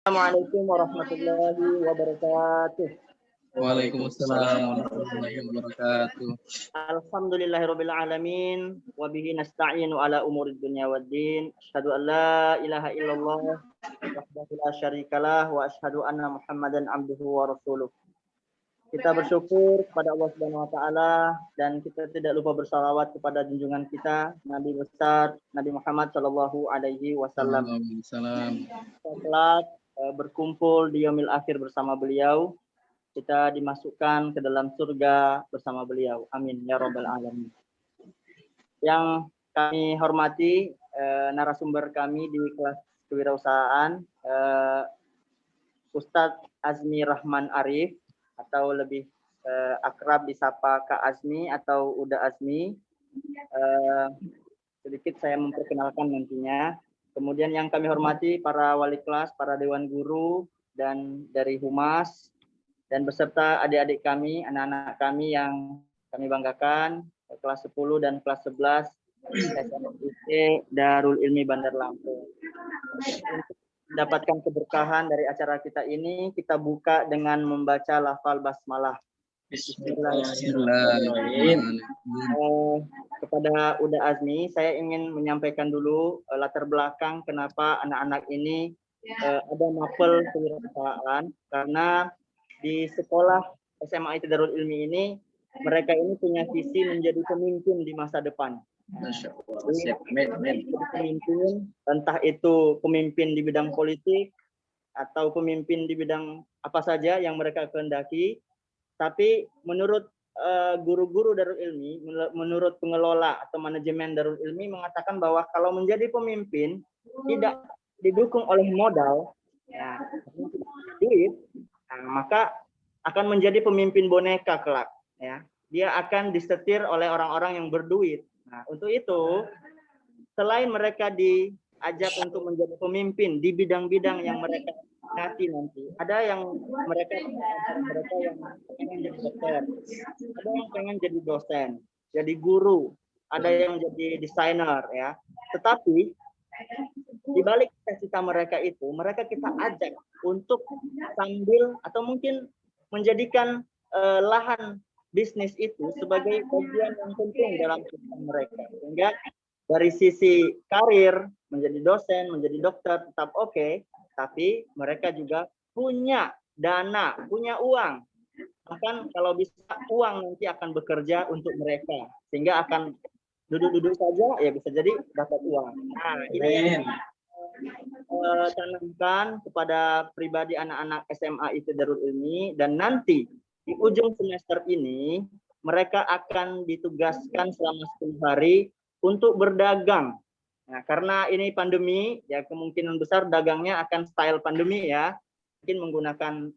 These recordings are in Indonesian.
Assalamualaikum warahmatullahi wabarakatuh. Waalaikumsalam warahmatullahi wabarakatuh. Alhamdulillahirabbil alamin wa bihi nasta'inu ala umurid dunya waddin. Asyhadu an la ilaha illallah wahdahu la syarikalah wa asyhadu anna Muhammadan abduhu wa rasuluh. Kita bersyukur kepada Allah Subhanahu wa taala dan kita tidak lupa bersalawat kepada junjungan kita Nabi besar Nabi Muhammad sallallahu alaihi wasallam. Setelah berkumpul di yaumil akhir bersama beliau, kita dimasukkan ke dalam surga bersama beliau. Amin ya rabbal alamin. Yang kami hormati narasumber kami di kelas kewirausahaan, Ustadz Azmi Rahman Arif, atau lebih akrab disapa Kak Azmi atau Uda Azmi. Sedikit saya memperkenalkan nantinya. Kemudian yang kami hormati para wali kelas, para dewan guru, dan dari Humas, dan beserta adik-adik kami, anak-anak kami yang kami banggakan, kelas 10 dan kelas 11 SMIC Darul Ilmi Bandar Lampung. Untuk mendapatkan keberkahan dari acara kita ini, kita buka dengan membaca lafal basmalah. Bismillahirrahmanirrahim. Kepada Uda Azmi, saya ingin menyampaikan dulu latar belakang kenapa anak-anak ini ada mapel kewirausahaan, karena di sekolah SMA Darul Ilmi ini mereka ini punya visi menjadi pemimpin di masa depan. Pemimpin, entah itu pemimpin di bidang politik atau pemimpin di bidang apa saja yang mereka kehendaki. Tapi menurut guru-guru Darul Ilmi, menurut pengelola atau manajemen Darul Ilmi mengatakan bahwa kalau menjadi pemimpin tidak didukung oleh modal, ya, duit, maka akan menjadi pemimpin boneka kelak. Ya, dia akan disetir oleh orang-orang yang berduit. Nah, untuk itu, selain mereka diajak untuk menjadi pemimpin di bidang-bidang yang mereka nanti, ada yang mereka yang pengen jadi dokter, ada yang pengen jadi dosen, jadi guru, ada yang jadi desainer, ya. Tetapi di balik cita-cita mereka itu, mereka kita ajak untuk sambil atau mungkin menjadikan lahan bisnis itu sebagai bagian yang penting dalam kehidupan mereka, sehingga dari sisi karir menjadi dosen, menjadi dokter tetap oke, tapi mereka juga punya dana, punya uang. Bahkan kalau bisa uang nanti akan bekerja untuk mereka, sehingga akan duduk-duduk saja ya bisa jadi dapat uang. Nah, ini tanamkan kepada pribadi anak-anak SMA itu Darul Ilmi, dan nanti di ujung semester ini mereka akan ditugaskan selama 10 hari untuk berdagang. Nah, karena ini pandemi, ya kemungkinan besar dagangnya akan style pandemi, ya. Mungkin menggunakan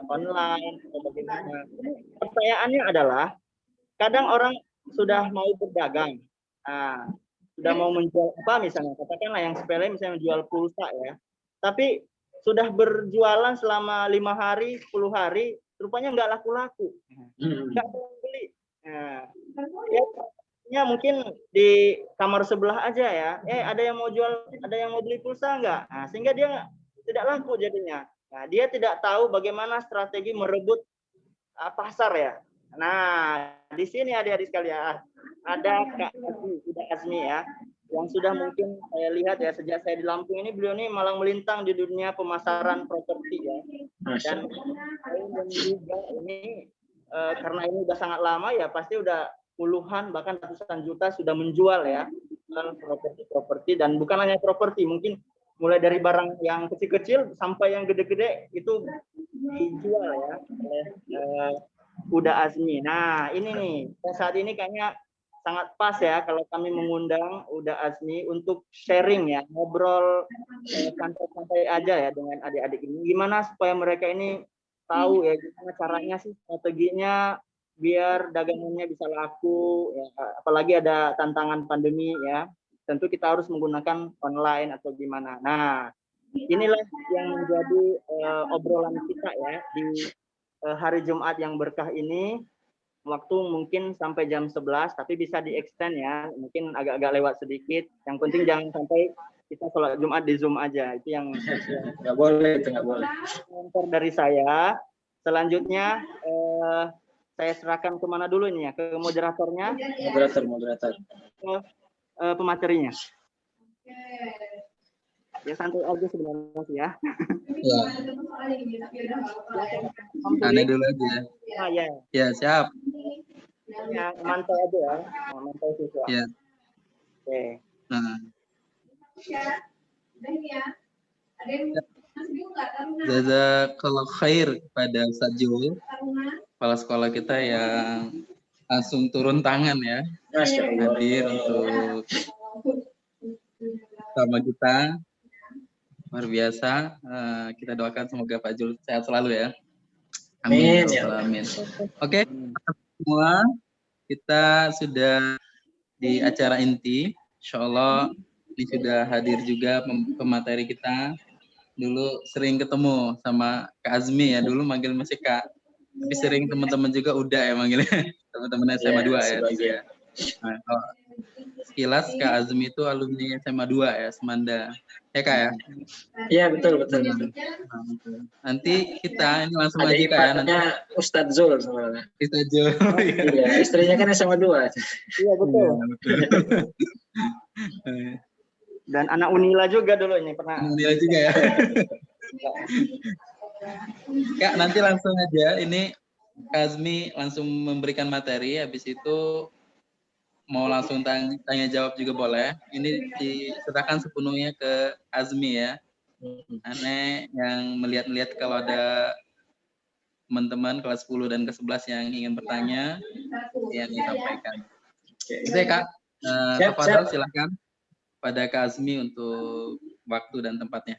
online atau bagaimana. Pertanyaannya adalah, kadang orang sudah mau berdagang, sudah mau menjual apa misalnya, katakanlah yang sepele misalnya menjual pulsa, ya. Tapi sudah berjualan selama 5 hari, 10 hari, rupanya nggak laku-laku. Nggak ada yang beli. Nah, ya mungkin di kamar sebelah aja, ya. Ada yang mau jual, ada yang mau beli pulsa nggak? Nah, sehingga dia tidak laku jadinya. Nah, dia tidak tahu bagaimana strategi merebut pasar, ya. Nah, di sini adik-adik sekalian ada Kak Azmi, ya, yang sudah mungkin saya lihat, ya, sejak saya di Lampung ini beliau ini malang melintang di dunia pemasaran properti, ya. Dan juga ini karena ini udah sangat lama, ya, pasti udah puluhan bahkan ratusan juta sudah menjual, ya, properti, dan bukan hanya properti, mungkin mulai dari barang yang kecil-kecil sampai yang gede-gede itu dijual, ya, oleh Uda Azmi. Nah, ini nih saat ini kayaknya sangat pas, ya, kalau kami mengundang Uda Azmi untuk sharing, ya, ngobrol santai-santai aja, ya, dengan adik-adik ini. Gimana supaya mereka ini tahu, ya, gimana caranya sih, strateginya biar dagangannya bisa laku, ya, apalagi ada tantangan pandemi, ya. Tentu kita harus menggunakan online atau gimana. Nah, inilah yang menjadi obrolan kita, ya, di hari Jumat yang berkah ini. Waktu mungkin sampai jam 11, tapi bisa di-extend, ya, mungkin agak-agak lewat sedikit. Yang penting jangan sampai kita sholat Jumat di Zoom aja. Itu yang Nggak boleh, itu nggak boleh. komentar dari saya. Selanjutnya saya serahkan kemana dulu ini ya? Ke moderatornya, Moderator. ke pematerinya. Ya santai aja sebenarnya sih ya. Ya, Anda dulu aja. Ah ya, Ya, siap. ya mantau aja ya. Mantau siswa. Ya. Oke. Nah, jazakallah khair kepada Ustaz Jul, kepala sekolah kita yang langsung turun tangan ya, Masya Allah. hadir untuk sama kita. Luar biasa. Kita doakan semoga Pak Jul sehat selalu ya. Amin. Amin, ya Ya Amin. Oke, semua kita sudah di acara inti. Insya Allah ini sudah hadir juga pemateri kita. Dulu sering ketemu sama Kak Azmi ya. Dulu manggil masih Kak. Tapi sering teman-teman juga udah ya manggilnya. Teman-teman SMA 2 ya. Dulu ya. Nah, sekilas Kak Azmi itu alumni SMA 2 ya, Semanda. Ya Kak ya? Iya, betul. Nanti kita ini langsung Ada aja Kak ya. Nanti iparnya Ustadz Zul sebenarnya. kita Jul. Iya, istrinya kan SMA 2. Iya betul. Dan anak Unila juga dulu ini pernah. Unila juga ya. Kak, nanti langsung aja. Ini Kak Azmi langsung memberikan materi. Habis itu mau langsung tanya jawab juga boleh. Ini diserahkan sepenuhnya ke Azmi ya. Aneh yang melihat-lihat kalau ada teman-teman kelas 10 dan ke 11 yang ingin bertanya, yang disampaikan. Itu ya Kak. Kak Fadal silakan pada Kak Azmi untuk waktu dan tempatnya.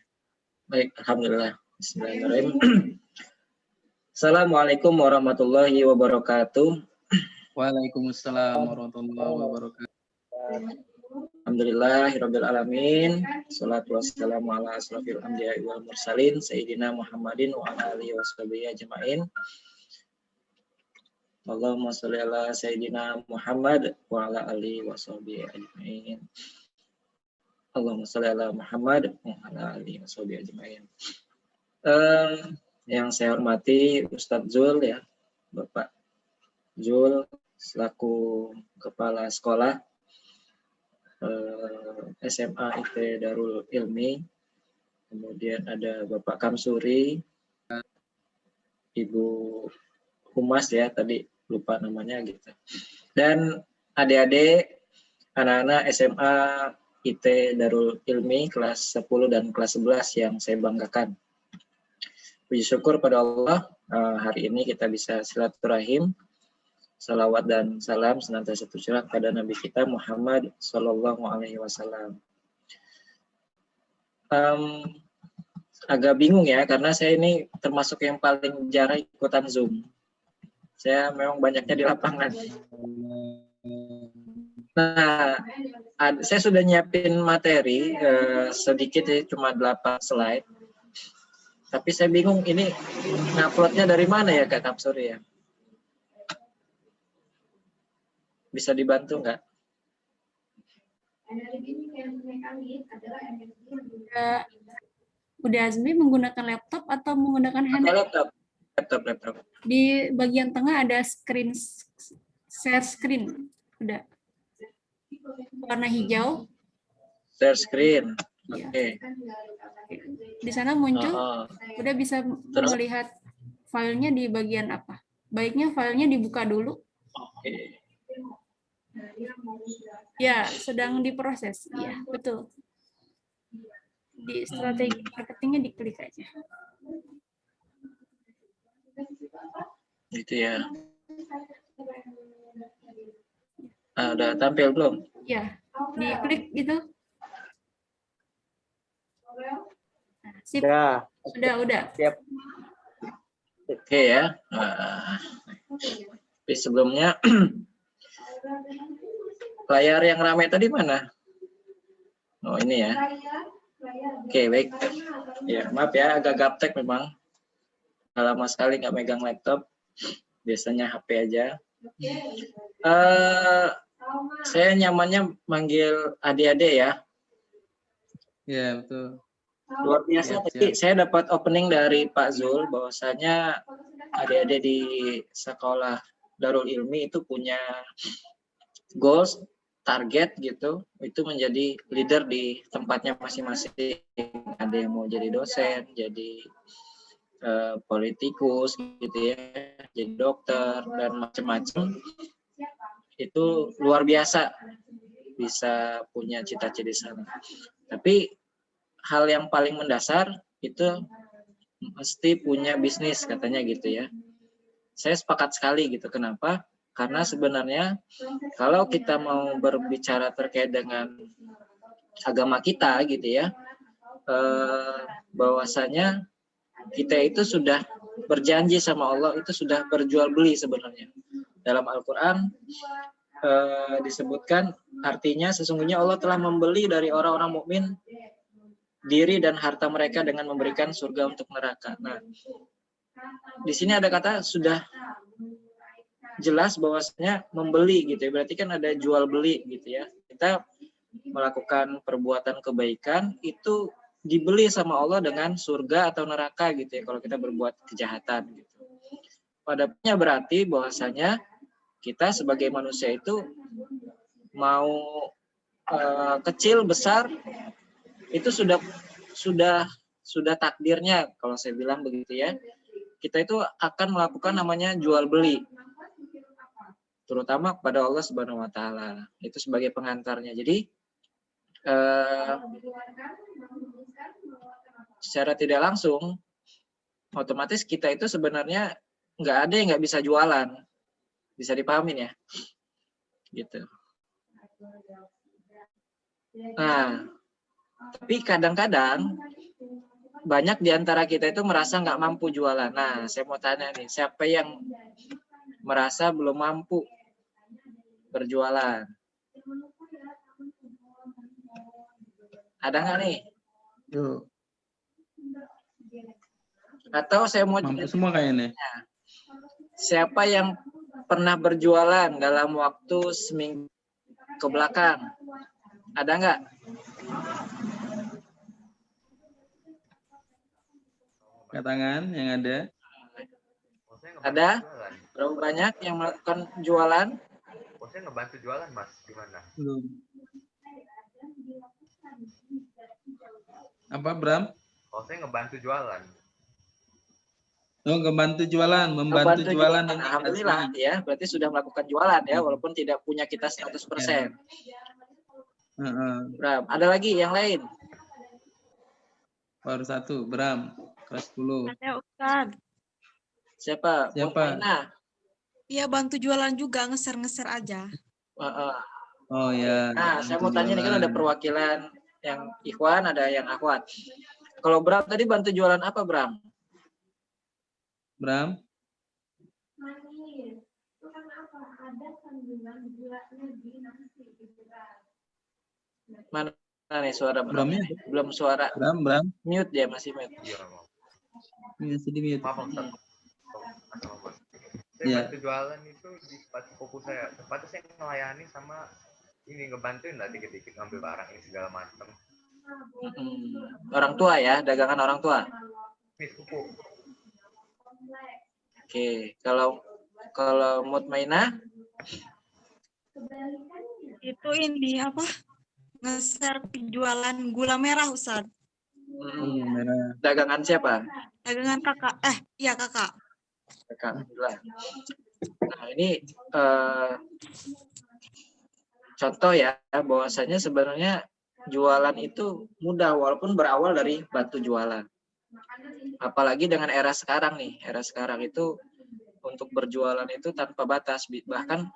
Baik, alhamdulillah. Bismillahirrahmanirrahim. Assalamualaikum warahmatullahi wabarakatuh. Waalaikumsalam warahmatullahi wabarakatuh. Alhamdulillahirabbil alamin. Shalatu wassalamu ala asrofil anbiya'i wal mursalin sayyidina Muhammadin wa ala alihi washabihi ajmain. Allahumma sholli ala sayyidina Muhammad wa ala alihi washabihi ajmain. Allahumma sholli ala Muhammad wa ala alihi washabihi ajmain. Yang saya hormati Ustadz Zul ya, Bapak Zul selaku kepala sekolah SMA IT Darul Ilmi, kemudian ada Bapak Kamsuri, Ibu Humas ya, tadi lupa namanya gitu, dan adik-adik anak-anak SMA IT Darul Ilmi kelas 10 dan kelas 11 yang saya banggakan. Puji syukur pada Allah, hari ini kita bisa silaturahim. Salawat dan salam senantiasa tercurah pada Nabi kita Muhammad Sallallahu Alaihi Wasallam. Agak bingung ya, karena saya ini termasuk yang paling jarang ikutan Zoom. Saya memang banyaknya di lapangan. Nah, saya sudah nyiapin materi sedikit ya, cuma 8 slide. Tapi saya bingung ini nguploadnya dari mana ya Kak Kamsuri ya? Bisa dibantu nggak? Udah Azmi menggunakan laptop atau menggunakan handphone? Laptop. Di bagian tengah ada screen, share screen. Udah. Warna hijau. Share screen. Ya. Oke. Di sana muncul, udah bisa melihat filenya di bagian apa. Baiknya filenya dibuka dulu. Oke. Ya, sedang diproses. Ya, betul. Di strategi marketingnya diklik aja. Gitu ya. Udah tampil belum? Ya, diklik gitu. Nah, sip. Ya. Udah. Siap. Oke ya. Tapi sebelumnya layar yang ramai tadi mana? Oh ini ya. Oke baik. Ya maaf ya agak gaptek memang. Lama sekali nggak megang laptop. Biasanya HP aja. Saya nyamannya manggil adik-adik ya. Ya, betul. Luar biasa. Tadi saya dapat opening dari Pak Zul bahwasanya adik-adik di sekolah Darul Ilmi itu punya goals, target gitu, itu menjadi leader di tempatnya masing-masing. Ada yang mau jadi dosen, jadi politikus gitu ya, jadi dokter dan macam-macam. Itu luar biasa bisa punya cita-cita di sana. Tapi hal yang paling mendasar itu mesti punya bisnis katanya gitu ya. Saya sepakat sekali gitu. Kenapa? Karena sebenarnya kalau kita mau berbicara terkait dengan agama kita gitu ya, bahwasanya kita itu sudah berjanji sama Allah, itu sudah berjual beli sebenarnya. Dalam Al-Quran disebutkan artinya sesungguhnya Allah telah membeli dari orang-orang mukmin diri dan harta mereka dengan memberikan surga untuk neraka. Nah, di sini ada kata sudah jelas bahwasanya membeli gitu ya. Berarti kan ada jual beli gitu ya. Kita melakukan perbuatan kebaikan itu dibeli sama Allah dengan surga atau neraka gitu ya kalau kita berbuat kejahatan gitu. Padanya berarti bahwasanya kita sebagai manusia itu mau kecil besar itu sudah takdirnya kalau saya bilang begitu ya. Kita itu akan melakukan namanya jual beli, terutama kepada Allah Subhanahu Wa Taala. Itu sebagai pengantarnya. Jadi secara tidak langsung, otomatis kita itu sebenarnya nggak ada yang nggak bisa jualan, bisa dipahamin ya, gitu. Nah, tapi kadang-kadang banyak di antara kita itu merasa nggak mampu jualan. Nah, saya mau tanya nih, siapa yang merasa belum mampu berjualan? Ada nggak nih? Yuk. Atau saya mau mampu semua kayaknya. Siapa yang pernah berjualan dalam waktu seminggu ke belakang? Ada nggak? Angkat tangan yang ada. Ada? Berapa banyak yang melakukan jualan? Saya ngebantu jualan, Mas. Gimana? Belum. Apa, Bram? Saya ngebantu jualan. Oh, ngebantu jualan, membantu jualan. Alhamdulillah ya, berarti sudah melakukan jualan ya, walaupun tidak punya kita 100%. Bram, ada lagi yang lain? Baru satu, Bram, kelas 10. Ada Ustaz. Siapa? Iya, bantu jualan juga, ngeser-ngeser aja. Oh ya. Nah, saya mau tanya nih, kan ada perwakilan yang ikhwan, ada yang akhwat. Kalau Bram tadi bantu jualan apa, Bram? Bram? Mana nih suara Bram? Belum suara. Bram. Mute dia, masih mute. Masih di mute. Maaf, Ustaz. Saya bantu jualan itu di sepatu koko saya. Sepatu saya melayani sama ini, ngebantuin lah dikit-dikit ngambil barang ini segala macam. Orang tua ya, dagangan orang tua. Ini kuku. Oke, kalau Mutmainah itu ini apa? Ngeser penjualan gula merah, Ustaz. Merah. Dagangan siapa? Dagangan kakak. Iya kakak. Alhamdulillah. Nah, ini contoh ya, bahwasanya sebenarnya jualan itu mudah walaupun berawal dari bantu jualan. Apalagi dengan era sekarang nih, era sekarang itu untuk berjualan itu tanpa batas. Bahkan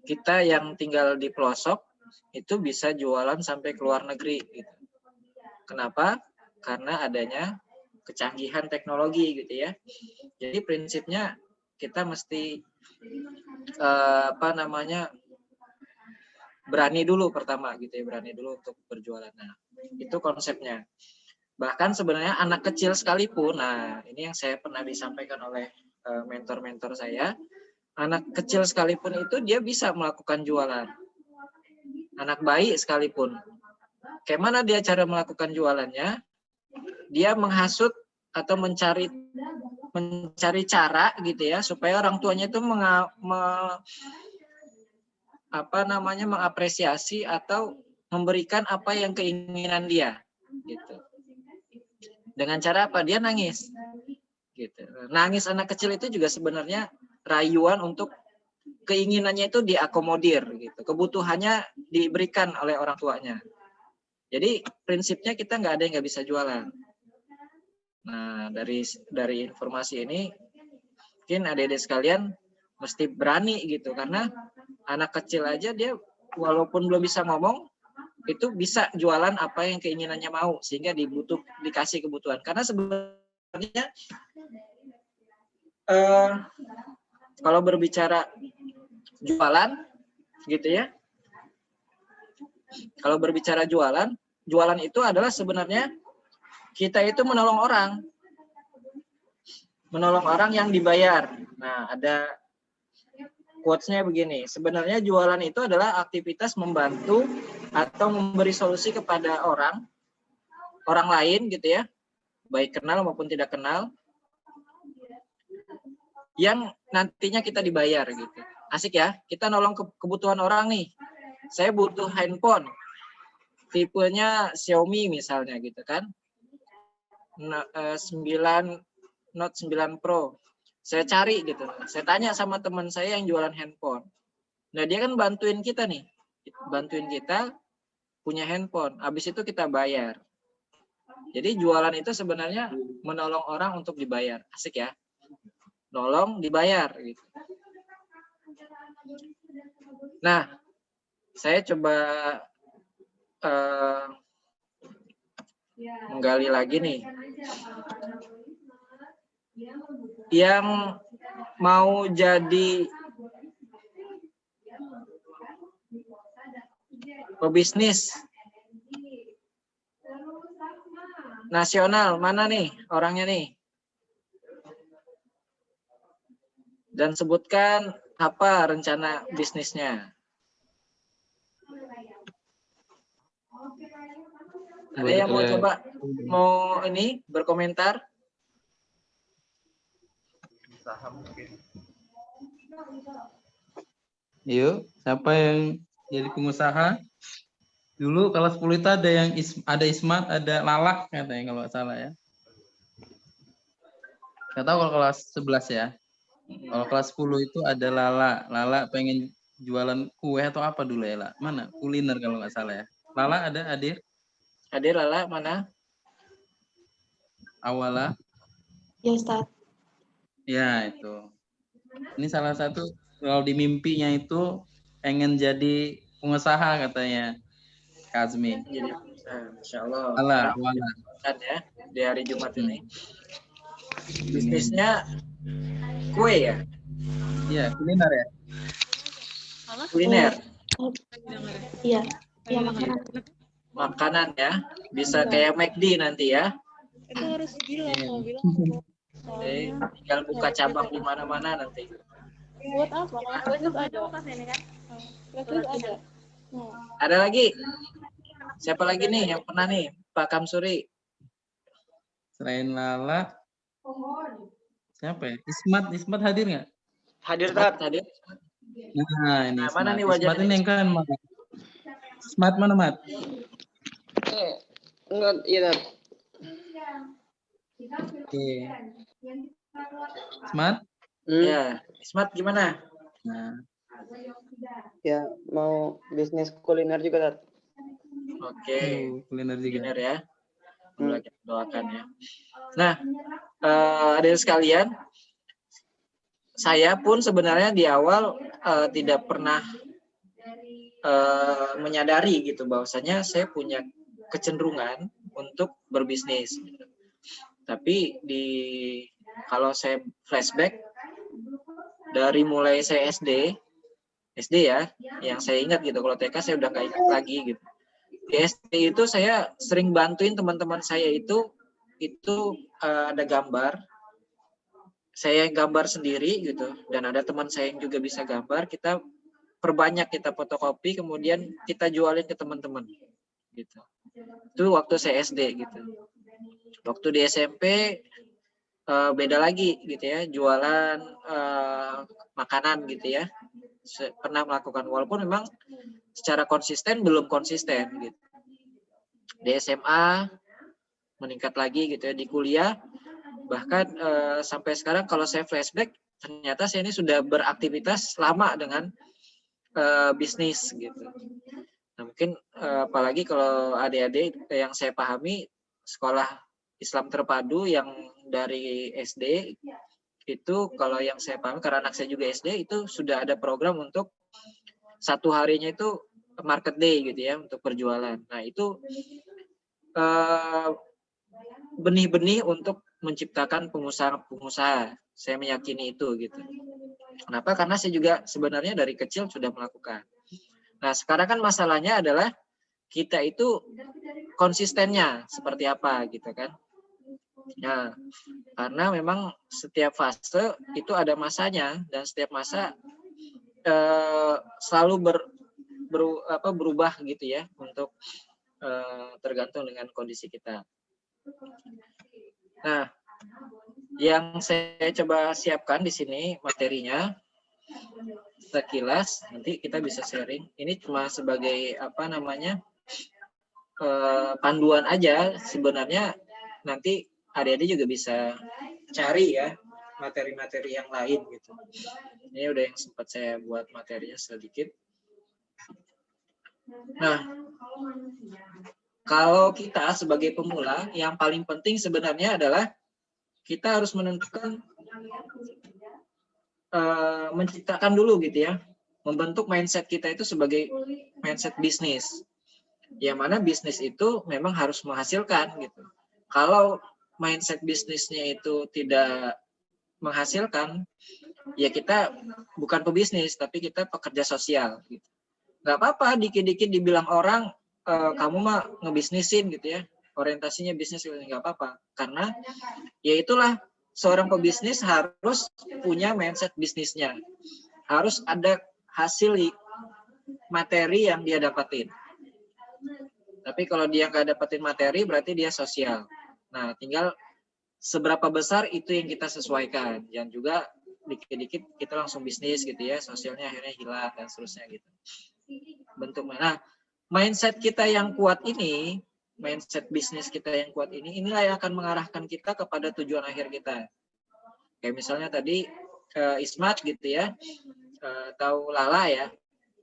kita yang tinggal di pelosok itu bisa jualan sampai ke luar negeri. Gitu. Kenapa? Karena adanya kecanggihan teknologi gitu ya. Jadi prinsipnya kita mesti berani dulu pertama gitu ya, berani dulu untuk berjualan. Nah, itu konsepnya. Bahkan sebenarnya anak kecil sekalipun, nah ini yang saya pernah disampaikan oleh mentor-mentor saya, anak kecil sekalipun itu dia bisa melakukan jualan. Anak bayi sekalipun kayak mana dia cara melakukan jualannya? Dia menghasut atau mencari cara gitu ya supaya orang tuanya itu mengapresiasi atau memberikan apa yang keinginan dia gitu. Dengan cara apa? Dia nangis gitu. Nangis anak kecil itu juga sebenarnya rayuan untuk keinginannya itu diakomodir gitu. Kebutuhannya diberikan oleh orang tuanya. Jadi prinsipnya kita nggak ada yang nggak bisa jualan. Nah, dari informasi ini mungkin adik-adik sekalian mesti berani gitu, karena anak kecil aja dia walaupun belum bisa ngomong itu bisa jualan apa yang keinginannya mau sehingga dikasih kebutuhan. Karena sebenarnya kalau berbicara jualan gitu ya, kalau berbicara jualan itu adalah sebenarnya kita itu menolong orang yang dibayar. Nah, ada quotes-nya begini, sebenarnya jualan itu adalah aktivitas membantu atau memberi solusi kepada orang lain gitu ya, baik kenal maupun tidak kenal, yang nantinya kita dibayar gitu. Asik ya, kita nolong kebutuhan orang nih. Saya butuh handphone, tipenya Xiaomi misalnya gitu kan. 9 Note 9 Pro. Saya cari gitu. Saya tanya sama teman saya yang jualan handphone. Nah, dia kan bantuin kita nih. Bantuin kita punya handphone. Habis itu kita bayar. Jadi jualan itu sebenarnya menolong orang untuk dibayar. Asik ya. Nolong dibayar gitu. Nah, saya coba menggali lagi nih. Yang mau jadi pebisnis nasional, mana nih orangnya nih? Dan sebutkan apa rencana bisnisnya. Ada yang mau coba ini berkomentar? Usaha mungkin. Yuk, siapa yang jadi pengusaha? Dulu kelas 10 itu ada Ismat, ada Lalak katanya kalau nggak salah ya. Nggak tahu kalau kelas 11 ya. Kalau kelas 10 itu ada Lala. Lala pengen jualan kue atau apa dulu ya, La? Mana? Kuliner kalau nggak salah ya. Lala ada, Adir? Adir, Lala, mana? Awala? Ya, Ustaz. Ya, itu. Ini salah satu, kalau di mimpinya itu pengen jadi pengusaha katanya, Kazmi. Jadi, Masya Allah. Awala. Kan ya, di hari Jumat ini. Bisnisnya kue ya? Iya, kuliner ya? Kuliner. Iya, iya makanan. Makanan ya. Bisa kayak McD nanti ya. Itu harus bilang, mau bilang. Oke, tinggal buka cabang di mana-mana nanti. Buat apa? Kalau ada. Ada. Ada lagi? Siapa lagi nih yang pernah nih? Pak Kamsuri. Selain Lala, siapa ya? Ismat hadir nggak? Hadir, Tat. Hadir. Nah, ini Mana nih Ismat wajahnya? ini yang kan, Mat. Ismat mana, Mat? Enggak, iya, Tat. Oke. Ismat? Ya, Ismat gimana? Nah, Ya, mau bisnis kuliner juga, Tat. Oke, kuliner juga. kuliner ya. Kita doakan ya. Nah, adik sekalian, saya pun sebenarnya di awal tidak pernah menyadari gitu bahwasanya saya punya kecenderungan untuk berbisnis. Tapi kalau saya flashback dari mulai saya SD ya, yang saya ingat gitu. Kalau TK saya udah nggak ingat lagi gitu. Di SD itu saya sering bantuin teman-teman saya itu ada gambar. Saya gambar sendiri gitu, dan ada teman saya yang juga bisa gambar. Kita perbanyak, kita fotokopi, kemudian kita jualin ke teman-teman gitu. Itu waktu saya SD gitu. Waktu di SMP beda lagi gitu ya, jualan makanan gitu ya. Pernah melakukan, walaupun memang secara konsisten belum konsisten gitu. Di SMA meningkat lagi gitu ya, di kuliah bahkan sampai sekarang kalau saya flashback ternyata saya ini sudah beraktivitas lama dengan bisnis gitu. Nah, mungkin apalagi kalau adik-adik yang saya pahami, sekolah Islam terpadu yang dari SD itu, kalau yang saya pahami karena anak saya juga SD, itu sudah ada program untuk satu harinya itu market day gitu ya, untuk berjualan. Nah, itu benih-benih untuk menciptakan pengusaha-pengusaha. Saya meyakini itu gitu. Kenapa? Karena saya juga sebenarnya dari kecil sudah melakukan. Nah, sekarang kan masalahnya adalah kita itu konsistennya seperti apa gitu kan. Nah, karena memang setiap fase itu ada masanya, dan setiap masa selalu berubah gitu ya, untuk tergantung dengan kondisi kita. Nah, yang saya coba siapkan di sini materinya sekilas, nanti kita bisa sharing. Ini cuma sebagai panduan aja. Sebenarnya nanti adik-adik juga bisa cari ya materi-materi yang lain gitu. Ini udah yang sempat saya buat materinya sedikit. Nah, kalau kita sebagai pemula, yang paling penting sebenarnya adalah kita harus menentukan, menciptakan dulu gitu ya, membentuk mindset kita itu sebagai mindset bisnis. Yang mana bisnis itu memang harus menghasilkan gitu. Kalau mindset bisnisnya itu tidak menghasilkan, ya kita bukan pebisnis, tapi kita pekerja sosial gitu. Nggak apa-apa dikit-dikit dibilang orang, kamu mah ngebisnisin gitu ya, orientasinya bisnis, nggak apa-apa. Karena ya itulah, seorang pebisnis harus punya mindset bisnisnya. Harus ada hasil materi yang dia dapatin. Tapi kalau dia nggak dapetin materi, berarti dia sosial. Nah, tinggal seberapa besar itu yang kita sesuaikan. Yang juga dikit-dikit kita langsung bisnis gitu ya, sosialnya akhirnya hilang dan seterusnya gitu. Bentuknya. Nah, mindset kita yang kuat ini, mindset bisnis kita yang kuat ini, inilah yang akan mengarahkan kita kepada tujuan akhir kita. Kayak misalnya tadi Ismat gitu ya, tahu Lala ya,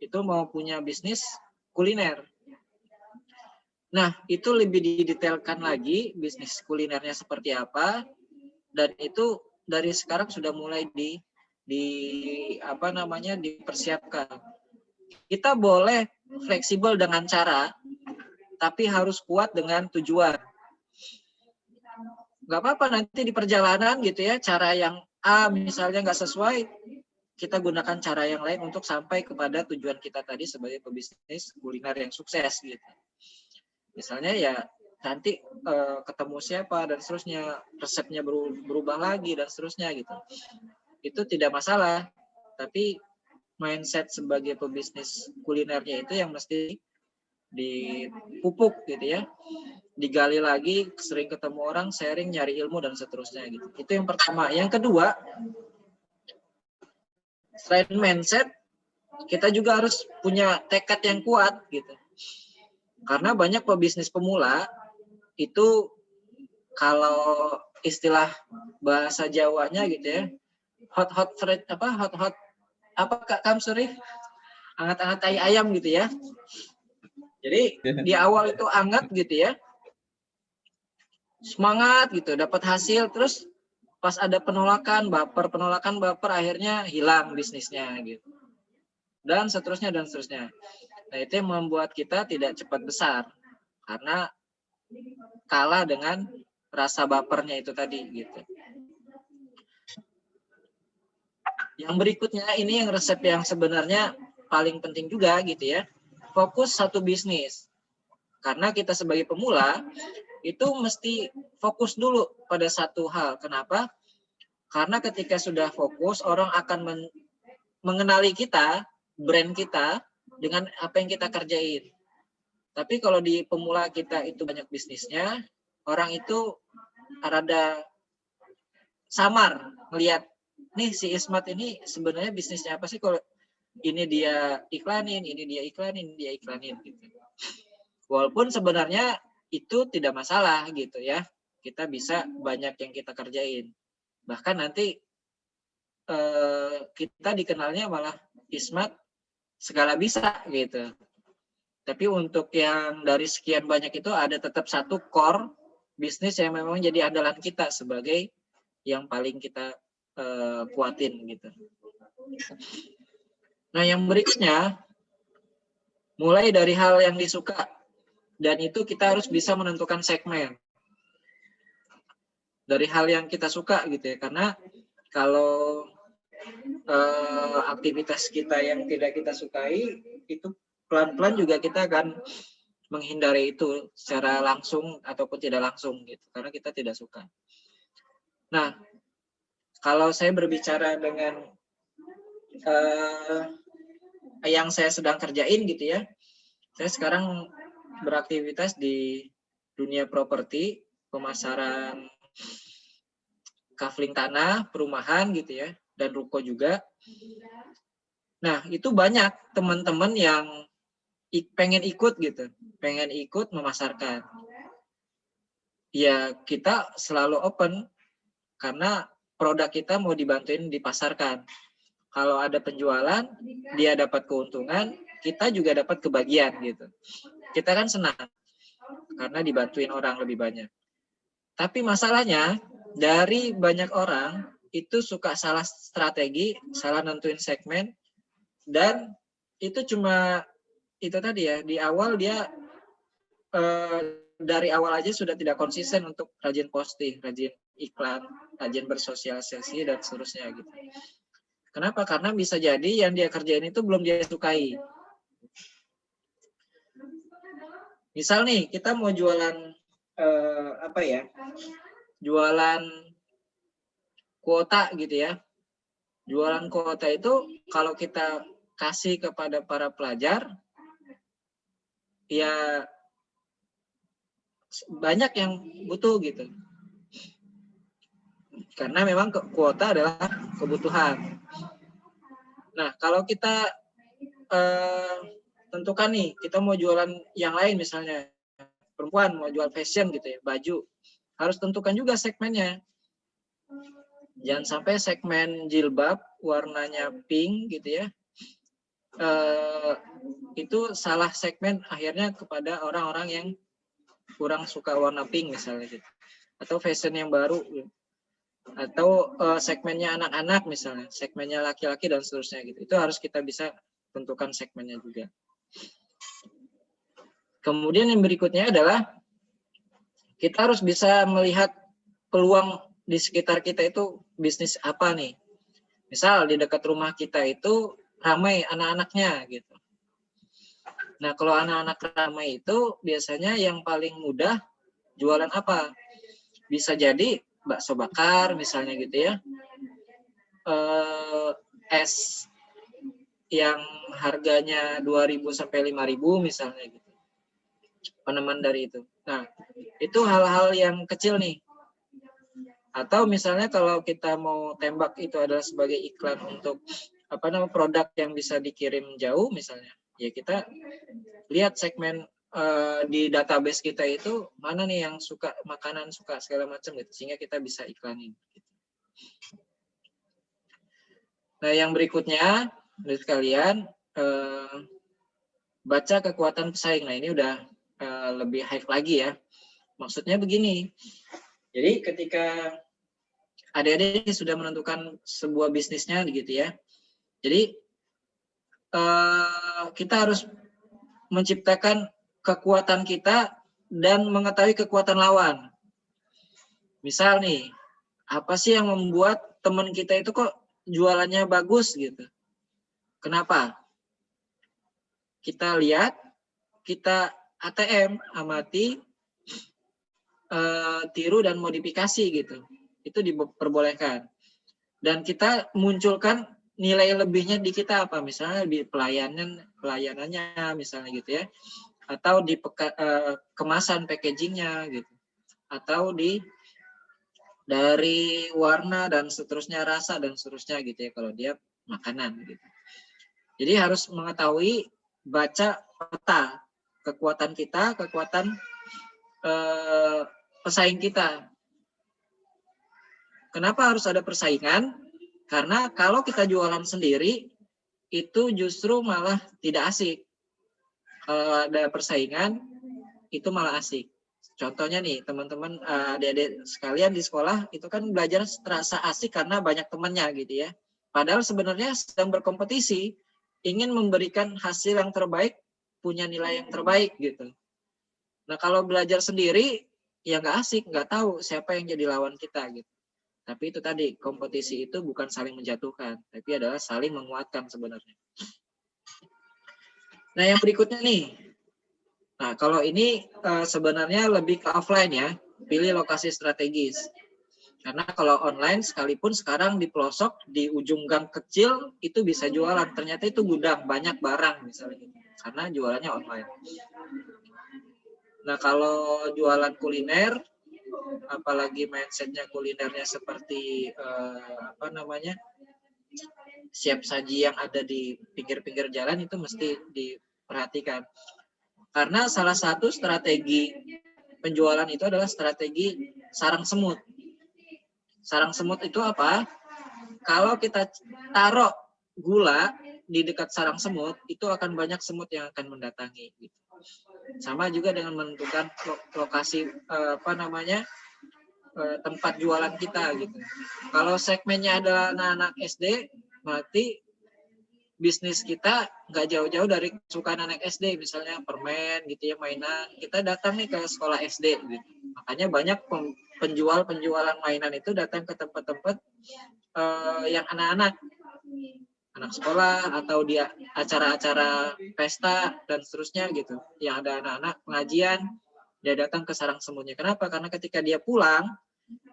itu mau punya bisnis kuliner. Nah, itu lebih didetailkan lagi bisnis kulinernya seperti apa, dan itu dari sekarang sudah mulai dipersiapkan. Kita boleh fleksibel dengan cara, tapi harus kuat dengan tujuan. Nggak apa-apa nanti di perjalanan gitu ya, cara yang A misalnya nggak sesuai, kita gunakan cara yang lain untuk sampai kepada tujuan kita tadi sebagai pebisnis kuliner yang sukses gitu. Misalnya ya nanti ketemu siapa dan seterusnya, resepnya berubah lagi dan seterusnya gitu. Itu tidak masalah, tapi mindset sebagai pebisnis kulinernya itu yang mesti dipupuk gitu ya, digali lagi, sering ketemu orang, sharing, nyari ilmu dan seterusnya gitu. Itu yang pertama. Yang kedua, selain mindset, kita juga harus punya tekad yang kuat gitu. Karena banyak pebisnis pemula itu, kalau istilah bahasa Jawanya gitu ya, hot Kak Kamsuri, hangat-hangat tai ayam gitu ya. Jadi di awal itu hangat gitu ya, semangat gitu, dapat hasil, terus pas ada penolakan baper, akhirnya hilang bisnisnya gitu. Dan seterusnya. Nah, itu yang membuat kita tidak cepat besar, karena kalah dengan rasa bapernya itu tadi gitu. Yang berikutnya ini yang resep yang sebenarnya paling penting juga gitu ya. Fokus satu bisnis. Karena kita sebagai pemula itu mesti fokus dulu pada satu hal. Kenapa? Karena ketika sudah fokus, orang akan mengenali kita, brand kita, dengan apa yang kita kerjain. Tapi kalau di pemula kita itu banyak bisnisnya, orang itu rada samar melihat, nih si Ismat ini sebenarnya bisnisnya apa sih, kalau ini dia iklanin, ini dia iklanin, dia iklanin gitu. Walaupun sebenarnya itu tidak masalah gitu ya. Kita bisa banyak yang kita kerjain. Bahkan nanti kita dikenalnya malah Ismat segala bisa gitu. Tapi untuk yang dari sekian banyak itu ada tetap satu core bisnis yang memang jadi andalan kita sebagai yang paling kita kuatin gitu. Nah, yang berikutnya mulai dari hal yang disuka, dan itu kita harus bisa menentukan segmen dari hal yang kita suka gitu ya, karena kalau aktivitas kita yang tidak kita sukai itu pelan-pelan juga kita akan menghindari itu secara langsung ataupun tidak langsung gitu, karena kita tidak suka. Nah, kalau saya berbicara dengan yang saya sedang kerjain gitu ya, saya sekarang beraktivitas di dunia properti, pemasaran kafling tanah, perumahan gitu ya, dan ruko juga. Nah, itu banyak teman-teman yang pengen ikut gitu, pengen ikut memasarkan. Ya, kita selalu open karena produk kita mau dibantuin dipasarkan. Kalau ada penjualan, dia dapat keuntungan, kita juga dapat kebagian gitu. Kita kan senang karena dibantuin orang lebih banyak. Tapi masalahnya dari banyak orang itu suka salah strategi, salah nentuin segmen, dan itu cuma itu tadi ya, di awal dia dari awal aja sudah tidak konsisten untuk rajin posting, rajin iklan, rajin bersosialisasi dan seterusnya gitu. Kenapa? Karena bisa jadi yang dia kerjain itu belum dia sukai. Misal nih, kita mau jualan jualan kuota gitu ya. Jualan kuota itu kalau kita kasih kepada para pelajar, ya banyak yang butuh gitu. Karena memang kuota adalah kebutuhan. Nah, kalau kita tentukan nih, kita mau jualan yang lain misalnya, perempuan mau jual fashion gitu ya, baju, harus tentukan juga segmennya. Jangan sampai segmen jilbab warnanya pink gitu ya, itu salah segmen, akhirnya kepada orang-orang yang kurang suka warna pink misalnya gitu. Atau fashion yang baru gitu. Atau segmennya anak-anak misalnya, segmennya laki-laki dan seterusnya gitu. Itu harus kita bisa tentukan segmennya juga. Kemudian yang berikutnya adalah kita harus bisa melihat peluang di sekitar kita itu bisnis apa nih. Misal di dekat rumah kita itu ramai anak-anaknya gitu. Nah, kalau anak-anak ramai itu biasanya yang paling mudah jualan apa? Bisa jadi bakso bakar misalnya gitu ya, es yang harganya 2.000 sampai 5.000 misalnya gitu, peneman dari itu. Nah, itu hal-hal yang kecil nih. Atau misalnya kalau kita mau tembak itu adalah sebagai iklan untuk produk yang bisa dikirim jauh misalnya, ya kita lihat segmen di database kita itu mana nih yang suka makanan, suka segala macam gitu, sehingga kita bisa iklanin gitu. Nah, yang berikutnya dari sekalian, baca kekuatan pesaing. Nah, ini udah lebih high lagi ya. Maksudnya begini, jadi ketika adik-adik sudah menentukan sebuah bisnisnya gitu ya, jadi kita harus menciptakan kekuatan kita dan mengetahui kekuatan lawan. Misal nih, apa sih yang membuat teman kita itu kok jualannya bagus gitu? Kenapa? Kita lihat, kita ATM, amati, tiru dan modifikasi gitu. Itu diperbolehkan. Dan kita munculkan nilai lebihnya di kita apa? Misalnya di pelayanannya misalnya gitu ya. atau di kemasan packagingnya gitu, atau dari warna dan seterusnya, rasa dan seterusnya gitu ya kalau dia makanan gitu. Jadi harus mengetahui, baca peta kekuatan kita, kekuatan pesaing kita. Kenapa harus ada persaingan? Karena kalau kita jualan sendiri itu justru malah tidak asik. Kalau ada persaingan itu malah asik. Contohnya nih teman-teman, adik-adik sekalian di sekolah itu kan belajar terasa asik karena banyak temannya gitu ya. Padahal sebenarnya sedang berkompetisi, ingin memberikan hasil yang terbaik, punya nilai yang terbaik gitu. Nah kalau belajar sendiri ya nggak asik, nggak tahu siapa yang jadi lawan kita gitu. Tapi itu tadi, kompetisi itu bukan saling menjatuhkan, tapi adalah saling menguatkan sebenarnya. Nah yang berikutnya nih, nah kalau ini sebenarnya lebih ke offline ya, pilih lokasi strategis. Karena kalau online sekalipun sekarang di pelosok, di ujung gang kecil itu bisa jualan, ternyata itu gudang, banyak barang misalnya, karena jualannya online. Nah kalau jualan kuliner, apalagi mindsetnya kulinernya seperti siap saji yang ada di pinggir-pinggir jalan, itu mesti diperhatikan. Karena salah satu strategi penjualan itu adalah strategi sarang semut. Sarang semut itu apa? Kalau kita taruh gula di dekat sarang semut, itu akan banyak semut yang akan mendatangi. Gitu. Sama juga dengan menentukan lokasi tempat jualan kita gitu. Kalau segmennya adalah anak-anak SD, berarti bisnis kita nggak jauh-jauh dari kesukaan anak SD, misalnya permen gitu ya, mainan. Kita datang nih ke sekolah SD gitu. Makanya banyak penjualan mainan itu datang ke tempat-tempat yang anak-anak sekolah, atau di acara-acara pesta dan seterusnya gitu, yang ada anak-anak pengajian, dia datang ke sarang semutnya. Kenapa? Karena ketika dia pulang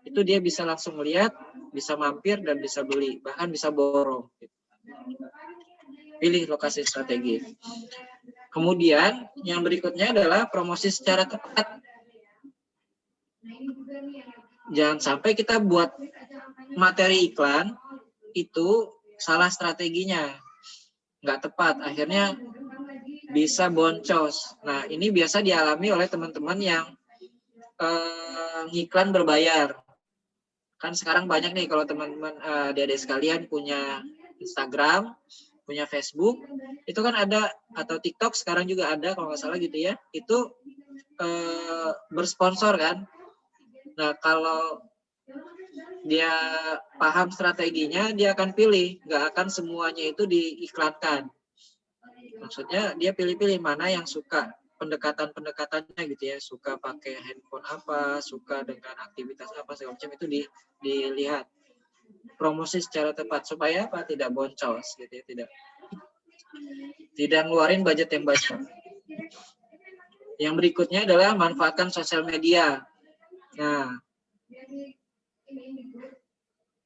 itu dia bisa langsung melihat, bisa mampir dan bisa beli, bahkan bisa borong gitu. Pilih lokasi strategis. Kemudian yang berikutnya adalah promosi secara tepat. Jangan sampai kita buat materi iklan itu salah strateginya, nggak tepat, akhirnya bisa boncos. Nah ini biasa dialami oleh teman-teman yang ngiklan berbayar. Kan sekarang banyak nih kalau teman-teman adik-adik sekalian punya Instagram, punya Facebook, itu kan ada, atau TikTok sekarang juga ada kalau nggak salah gitu ya, itu bersponsor kan. Nah kalau dia paham strateginya, dia akan pilih, nggak akan semuanya itu diiklankan. Maksudnya dia pilih-pilih mana yang suka, pendekatan-pendekatannya gitu ya, suka pakai handphone apa, suka dengan aktivitas apa, segala macam itu dilihat. Promosi secara tepat supaya apa? Tidak boncos gitu ya, tidak ngeluarin budget yang banyak. Yang berikutnya adalah manfaatkan sosial media. Nah,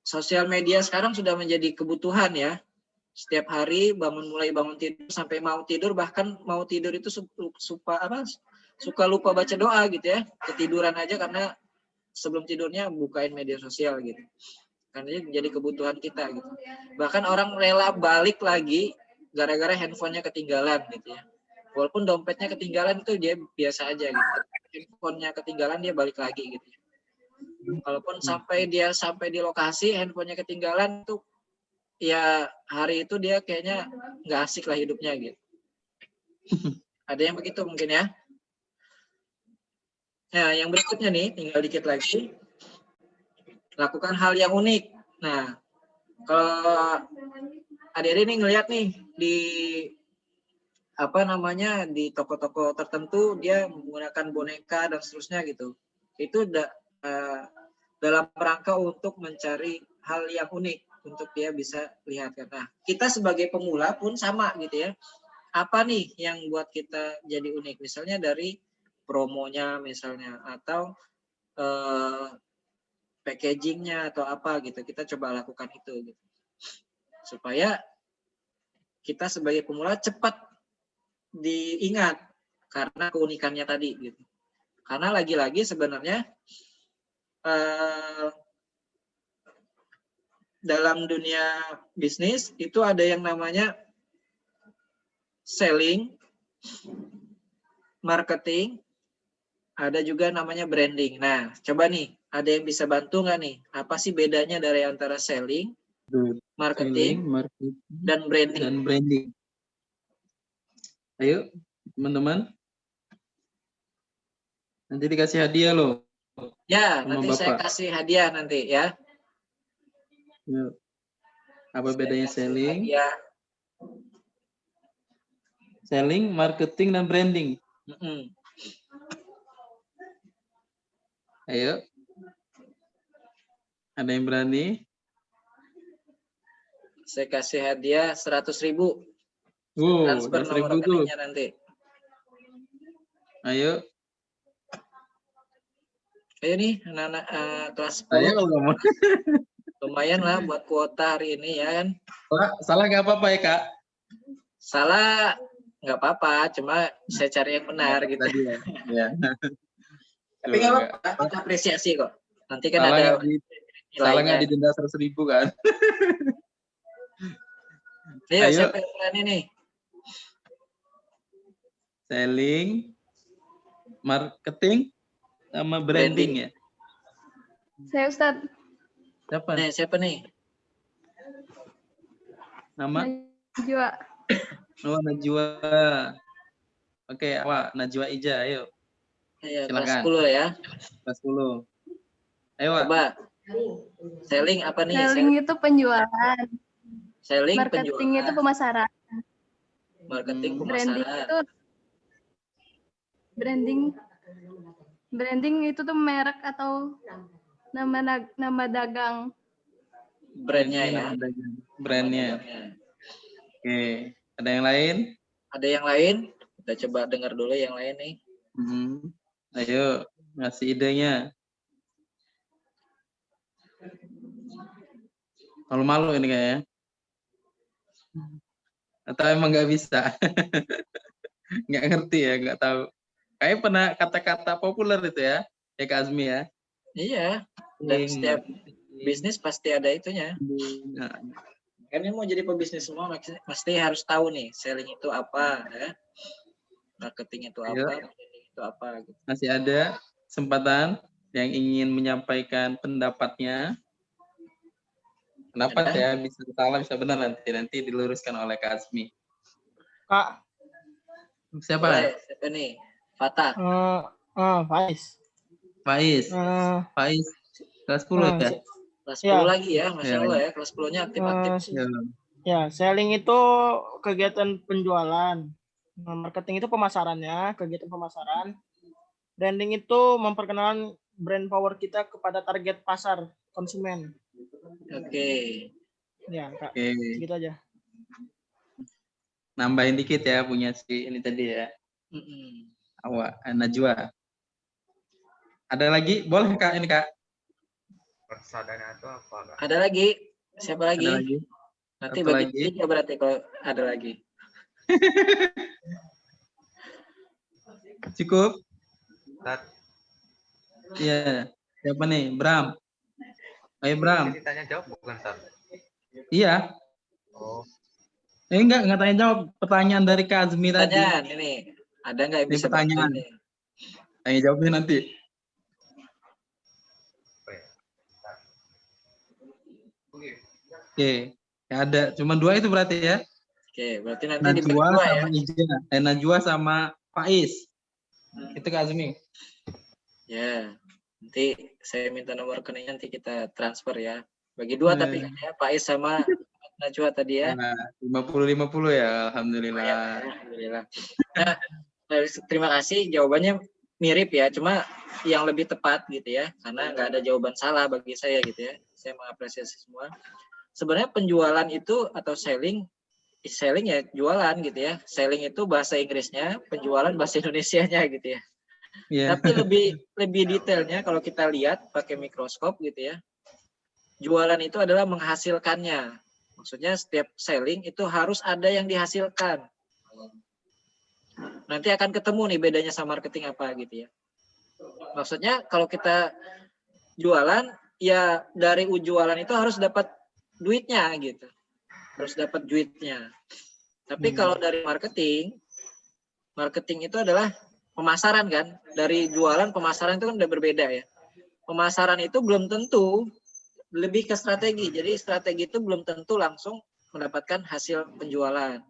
sosial media sekarang sudah menjadi kebutuhan ya. Setiap hari mulai bangun tidur sampai mau tidur, bahkan mau tidur itu suka lupa baca doa gitu ya. Ketiduran aja karena sebelum tidurnya bukain media sosial gitu. Karena jadi kebutuhan kita gitu. Bahkan orang rela balik lagi gara-gara handphonenya ketinggalan gitu ya. Walaupun dompetnya ketinggalan itu dia biasa aja gitu. Handphonenya ketinggalan dia balik lagi gitu. Walaupun sampai di lokasi handphonenya ketinggalan tuh ya hari itu dia kayaknya nggak asik lah hidupnya gitu. Ada yang begitu mungkin ya. Nah yang berikutnya nih, tinggal dikit lagi. Lakukan hal yang unik. Nah kalau adik-adik nih ngelihat nih di di toko-toko tertentu dia menggunakan boneka dan seterusnya gitu. Itu dalam rangka untuk mencari hal yang unik untuk dia bisa lihat. Nah, kita sebagai pemula pun sama gitu ya. Apa nih yang buat kita jadi unik? Misalnya dari promonya misalnya, atau packagingnya atau apa gitu. Kita coba lakukan itu gitu. Supaya kita sebagai pemula cepat diingat. karena keunikannya tadi gitu. Karena lagi-lagi sebenarnya dalam dunia bisnis itu ada yang namanya selling, marketing, ada juga namanya branding. Nah, coba nih, ada yang bisa bantu nggak nih? Apa sih bedanya dari antara selling, marketing, dan branding? Ayo, teman-teman. Nanti dikasih hadiah loh. Ya, sama nanti Bapak. saya kasih hadiah nanti ya. Yuk. Apa bedanya selling? Hadiah. Selling, marketing, dan branding. Ayo. Ada yang berani? Saya kasih hadiah 100.000. Transfer 100.000 nomor tuh. rekeningnya nanti. Ayo. Ayo nih anak-anak kelas 10. Ayo kalau kamu. Lumayan lah buat kuota hari ini ya kan. Salah nggak apa-apa ya Kak? Salah nggak apa-apa, cuma saya cari yang benar gitu. Ya. Tapi nggak apa-apa, kita apresiasi kok. Nanti kan Salah ada salah nggak didenda 100.000 kan? Ayo, siapa yang berani nih? Selling, marketing, sama branding ya. Saya Ustadz. Siapa? Siapa nih? Nama? Najwa. Oh, Najwa. Oke, awak Najwa Ija, ayo. Ayo, silakan. Kelas 10 ya. Kelas 10. Ayo, Wak. Coba. Selling apa nih? Selling itu penjualan. Selling marketing penjualan. itu pemasaran. Marketing Branding pemasaran. itu branding itu tuh merek atau nama dagang. Brandnya ya. Brandnya. Oke. Ada yang lain? Ada yang lain? Kita coba dengar dulu yang lain nih. Ayo, ngasih idenya. Malu-malu ini kayaknya. Atau emang nggak bisa? Nggak ngerti ya, nggak tahu. Kayaknya pernah kata-kata populer itu ya, Kak Azmi ya. Iya. Dan setiap bisnis pasti ada itunya. Kan ini mau jadi pebisnis semua, pasti harus tahu nih, selling itu apa, ya. Marketing itu apa, branding itu apa. Gitu. Masih ada kesempatan yang ingin menyampaikan pendapatnya. Pendapat ya, bisa salah, bisa benar nanti diluruskan oleh Kak Azmi. Kak. Siapa? Siapa nih? Fatah. Faiz. Faiz. Faiz. Kelas 10 ya? Kelas 10 lagi ya, Masya Allah ya. Kelas 10-nya aktif-aktif. Ya, selling itu kegiatan penjualan. Marketing itu pemasarannya, kegiatan pemasaran. Branding itu memperkenalkan brand power kita kepada target pasar konsumen. Oke. Ya, Kak. Oke. Segitu aja. Nambahin dikit ya punya si ini tadi ya. Awak Najwa. Ada lagi? Boleh Kak ini Kak? Reksadana itu apa Kak? Ada lagi? Siapa lagi? Ada lagi? Nanti bagi tiga berarti kalau ada lagi. Cukup? Iya. Siapa nih? Bram. Ayo Bram. Tanya jawab bukan Sar? Iya. Oh. Enggak tanya jawab, pertanyaan dari Kak Azmi tadi. Pertanyaan ini, ada nggak yang bisa pertanyaan? Tanya jawabnya nanti. Oke, ya ada, cuma 2 itu berarti ya. Oke, berarti nanti Najwa sama ya. Ija, Najwa sama Faiz. Itu Kak Azmi. Ya, nanti saya minta nomor rekeningnya nanti kita transfer ya. Bagi 2 tapi kan ya, Faiz sama Najwa tadi ya. 50-50 ya, alhamdulillah. Ya, alhamdulillah. Nah, terima kasih, jawabannya mirip ya, cuma yang lebih tepat gitu ya, karena nggak ada jawaban salah bagi saya gitu ya. Saya mengapresiasi semua. Sebenarnya penjualan itu atau selling ya jualan gitu ya. Selling itu bahasa Inggrisnya, penjualan bahasa Indonesianya gitu ya. Yeah. Tapi lebih detailnya kalau kita lihat pakai mikroskop gitu ya. Jualan itu adalah menghasilkannya. Maksudnya setiap selling itu harus ada yang dihasilkan. nanti akan ketemu nih bedanya sama marketing apa gitu ya. Maksudnya kalau kita jualan, ya dari jualan itu harus dapat duitnya gitu. Harus dapat duitnya. Tapi kalau dari marketing itu adalah pemasaran kan. Dari jualan, pemasaran itu kan udah berbeda ya. Pemasaran itu belum tentu, lebih ke strategi. Jadi strategi itu belum tentu langsung mendapatkan hasil penjualan.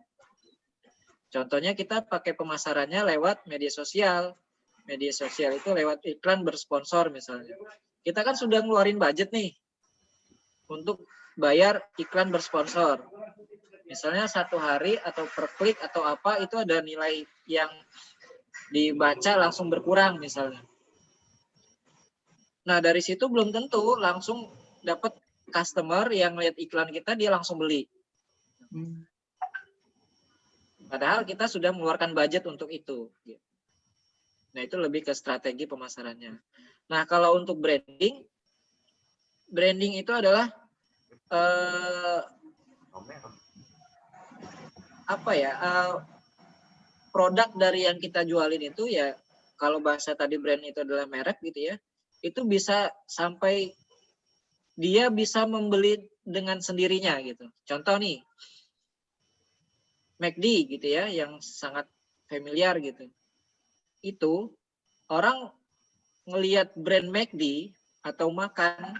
Contohnya kita pakai pemasarannya lewat media sosial. Media sosial itu lewat iklan bersponsor misalnya. Kita kan sudah ngeluarin budget nih untuk bayar iklan bersponsor. Misalnya 1 hari atau per klik atau apa, itu ada nilai yang dibaca langsung berkurang misalnya. Nah, dari situ belum tentu langsung dapat customer yang lihat iklan kita, dia langsung beli. Padahal kita sudah mengeluarkan budget untuk itu. Nah, itu lebih ke strategi pemasarannya. Nah, kalau untuk branding itu adalah produk dari yang kita jualin itu ya, kalau bahasa tadi brand itu adalah merek gitu ya, itu bisa sampai dia bisa membeli dengan sendirinya gitu. Contoh nih, McD gitu ya, yang sangat familiar gitu. Itu orang ngelihat brand McD atau makan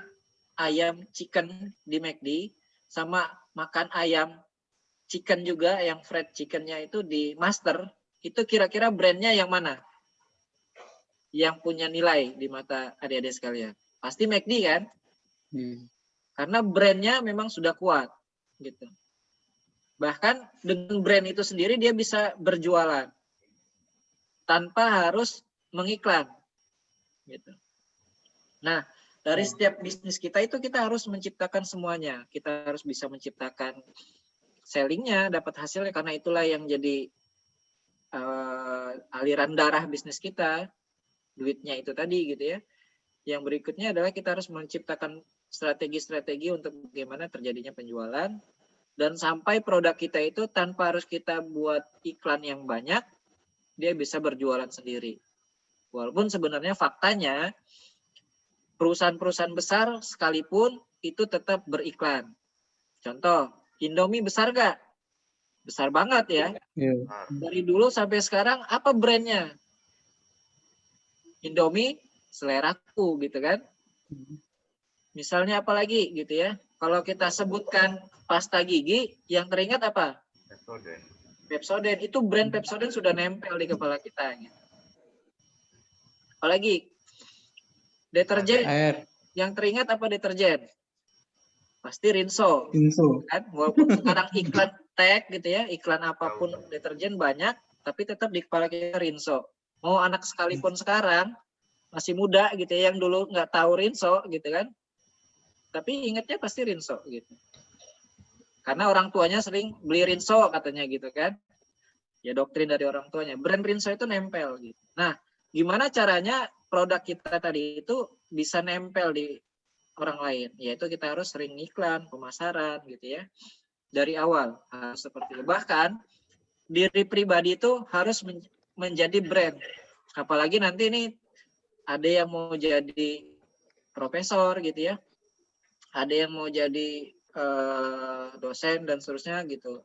ayam chicken di McD sama makan ayam chicken juga yang fried chickennya itu di Master, itu kira-kira brandnya yang mana? Yang punya nilai di mata adik-adik sekalian? Pasti McD kan? Karena brandnya memang sudah kuat gitu. Bahkan dengan brand itu sendiri dia bisa berjualan tanpa harus mengiklan gitu. Nah, dari setiap bisnis kita itu kita harus menciptakan semuanya. Kita harus bisa menciptakan sellingnya, dapat hasilnya, karena itulah yang jadi aliran darah bisnis kita, duitnya itu tadi gitu ya. Yang berikutnya adalah kita harus menciptakan strategi-strategi untuk bagaimana terjadinya penjualan, dan sampai produk kita itu tanpa harus kita buat iklan yang banyak, dia bisa berjualan sendiri. Walaupun sebenarnya faktanya perusahaan-perusahaan besar sekalipun itu tetap beriklan. Contoh, Indomie besar nggak? Besar banget ya. Dari dulu sampai sekarang apa brandnya? Indomie seleraku gitu kan. Misalnya apa lagi gitu ya. Kalau kita sebutkan pasta gigi, yang teringat apa? Pepsodent. Itu brand Pepsodent sudah nempel di kepala kita. Gitu. Apalagi deterjen. Yang teringat apa deterjen? Pasti Rinso. Kan? Walaupun sekarang iklan tag gitu ya, iklan apapun deterjen banyak, tapi tetap di kepala kita Rinso. Mau anak sekalipun sekarang masih muda gitu ya, yang dulu nggak tahu Rinso gitu kan, tapi ingatnya pasti Rinso gitu. Karena orang tuanya sering beli Rinso katanya gitu kan. Ya doktrin dari orang tuanya. Brand Rinso itu nempel gitu. Nah, gimana caranya produk kita tadi itu bisa nempel di orang lain? Yaitu kita harus sering iklan, pemasaran gitu ya. Dari awal harus seperti itu. Bahkan diri pribadi itu harus menjadi brand. Apalagi nanti nih ada yang mau jadi profesor gitu ya. Ada yang mau jadi dosen dan seterusnya gitu,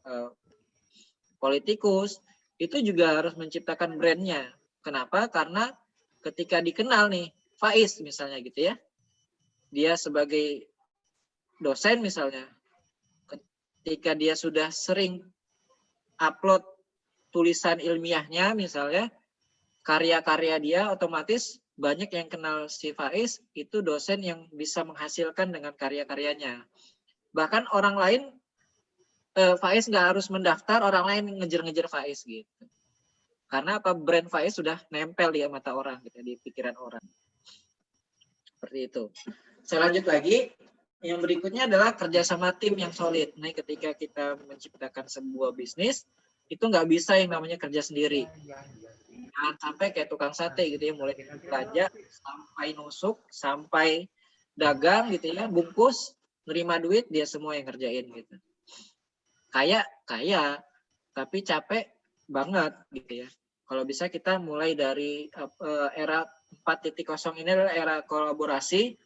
politikus, itu juga harus menciptakan brandnya. Kenapa? Karena ketika dikenal nih, Faiz misalnya gitu ya, dia sebagai dosen misalnya, ketika dia sudah sering upload tulisan ilmiahnya misalnya, karya-karya dia otomatis banyak yang kenal si Faiz, itu dosen yang bisa menghasilkan dengan karya-karyanya. Bahkan orang lain, Faiz nggak harus mendaftar, orang lain ngejar-ngejar Faiz gitu. Karena apa? Brand Faiz sudah nempel di mata orang, gitu, di pikiran orang. Seperti itu. Saya lanjut lagi. Yang berikutnya adalah kerjasama tim yang solid. Nah, ketika kita menciptakan sebuah bisnis, itu nggak bisa yang namanya kerja sendiri. Jangan sampai kayak tukang sate gitu ya, mulai belanja sampai nusuk, sampai dagang gitu ya, bungkus, nerima duit, dia semua yang kerjain gitu. Kaya, tapi capek banget gitu ya. Kalau bisa kita mulai dari era 4.0 ini adalah era kolaborasi,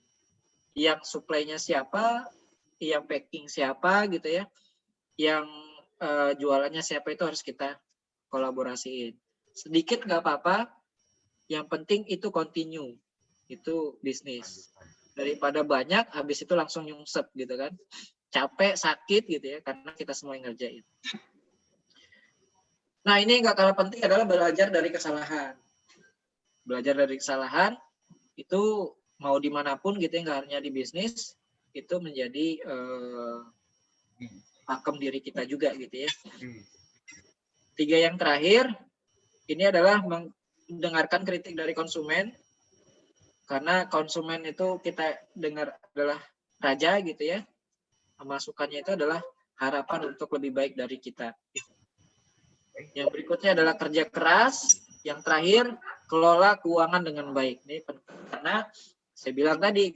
yang supply-nya siapa, yang packing siapa gitu ya, yang jualannya siapa itu harus kita kolaborasiin. Sedikit nggak apa-apa, yang penting itu continue, itu bisnis. Daripada banyak, habis itu langsung nyungsep gitu kan. Capek, sakit gitu ya, karena kita semua yang ngerjain. Nah, ini nggak kalah penting adalah belajar dari kesalahan. Belajar dari kesalahan itu mau dimanapun gitu ya, nggak hanya di bisnis, itu menjadi pakem diri kita juga gitu ya. 3 yang terakhir, ini adalah mendengarkan kritik dari konsumen, karena konsumen itu kita dengar adalah raja gitu ya. Masukannya itu adalah harapan untuk lebih baik dari kita. Yang berikutnya adalah kerja keras. Yang terakhir, kelola keuangan dengan baik. Ini penting karena saya bilang tadi,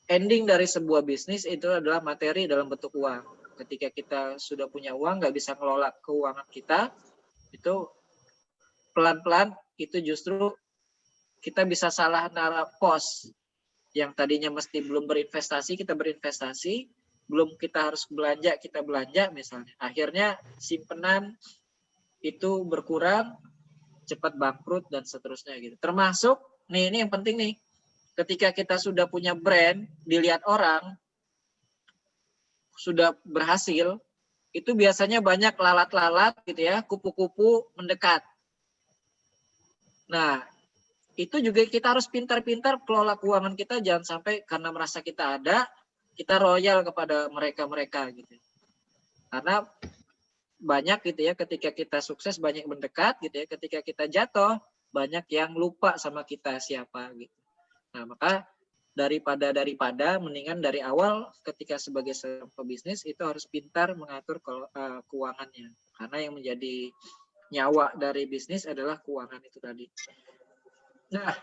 ending dari sebuah bisnis itu adalah materi dalam bentuk uang. Ketika kita sudah punya uang, nggak bisa kelola keuangan kita, itu pelan-pelan itu justru kita bisa salah naruh pos. Yang tadinya mesti belum berinvestasi, kita berinvestasi. Belum kita harus belanja, kita belanja misalnya. Akhirnya simpenan itu berkurang, cepat bangkrut, dan seterusnya gitu. Termasuk, nih ini yang penting nih, ketika kita sudah punya brand, dilihat orang, sudah berhasil, itu biasanya banyak lalat-lalat gitu ya, kupu-kupu mendekat. Nah, itu juga kita harus pintar-pintar kelola keuangan kita, jangan sampai karena merasa kita ada, kita royal kepada mereka-mereka gitu. Karena banyak gitu ya, ketika kita sukses banyak mendekat gitu ya, ketika kita jatuh banyak yang lupa sama kita siapa gitu. Nah, maka daripada mendingan dari awal ketika sebagai seorang pebisnis itu harus pintar mengatur keuangannya. Karena yang menjadi nyawa dari bisnis adalah keuangan itu tadi. Nah,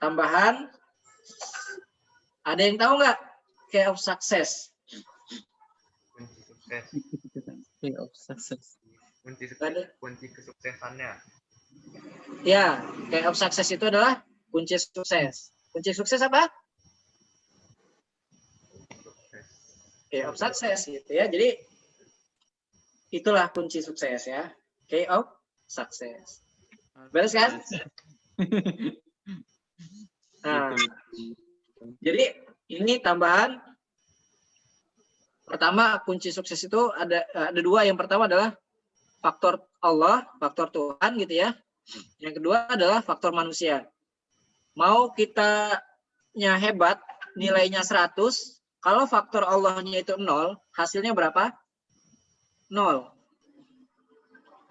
tambahan, ada yang tahu nggak key of success? Kunci sukses. Key of success. Kunci kesuksesannya. Ya, key of success itu adalah kunci sukses. Kunci sukses apa? Key of success gitu ya. Jadi itulah kunci sukses ya. Key of success. Beres kan? Nah, jadi ini tambahan. Pertama, kunci sukses itu ada 2. Yang pertama adalah faktor Allah, faktor Tuhan gitu ya. Yang kedua adalah faktor manusia. Mau kitanya hebat, nilainya 100, kalau faktor Allahnya itu 0, hasilnya berapa? 0.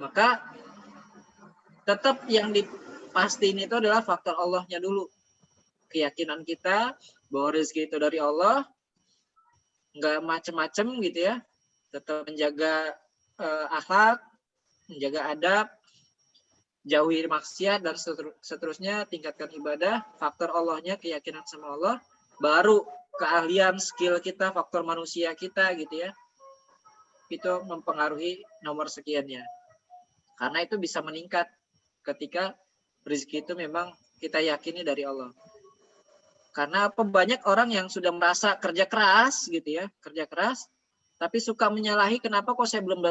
Maka tetap yang dipastiin itu adalah faktor Allahnya dulu. Keyakinan kita bahwa rezeki itu dari Allah, nggak macem-macem gitu ya. Tetap menjaga akhlak, menjaga adab, jauhi maksiat dan seterusnya, tingkatkan ibadah, faktor Allahnya, keyakinan sama Allah, baru keahlian, skill kita, faktor manusia kita gitu ya. Itu mempengaruhi nomor sekiannya. Karena itu bisa meningkat ketika rezeki itu memang kita yakini dari Allah. Karena banyak orang yang sudah merasa kerja keras gitu ya, kerja keras, tapi suka menyalahi kenapa kok saya belum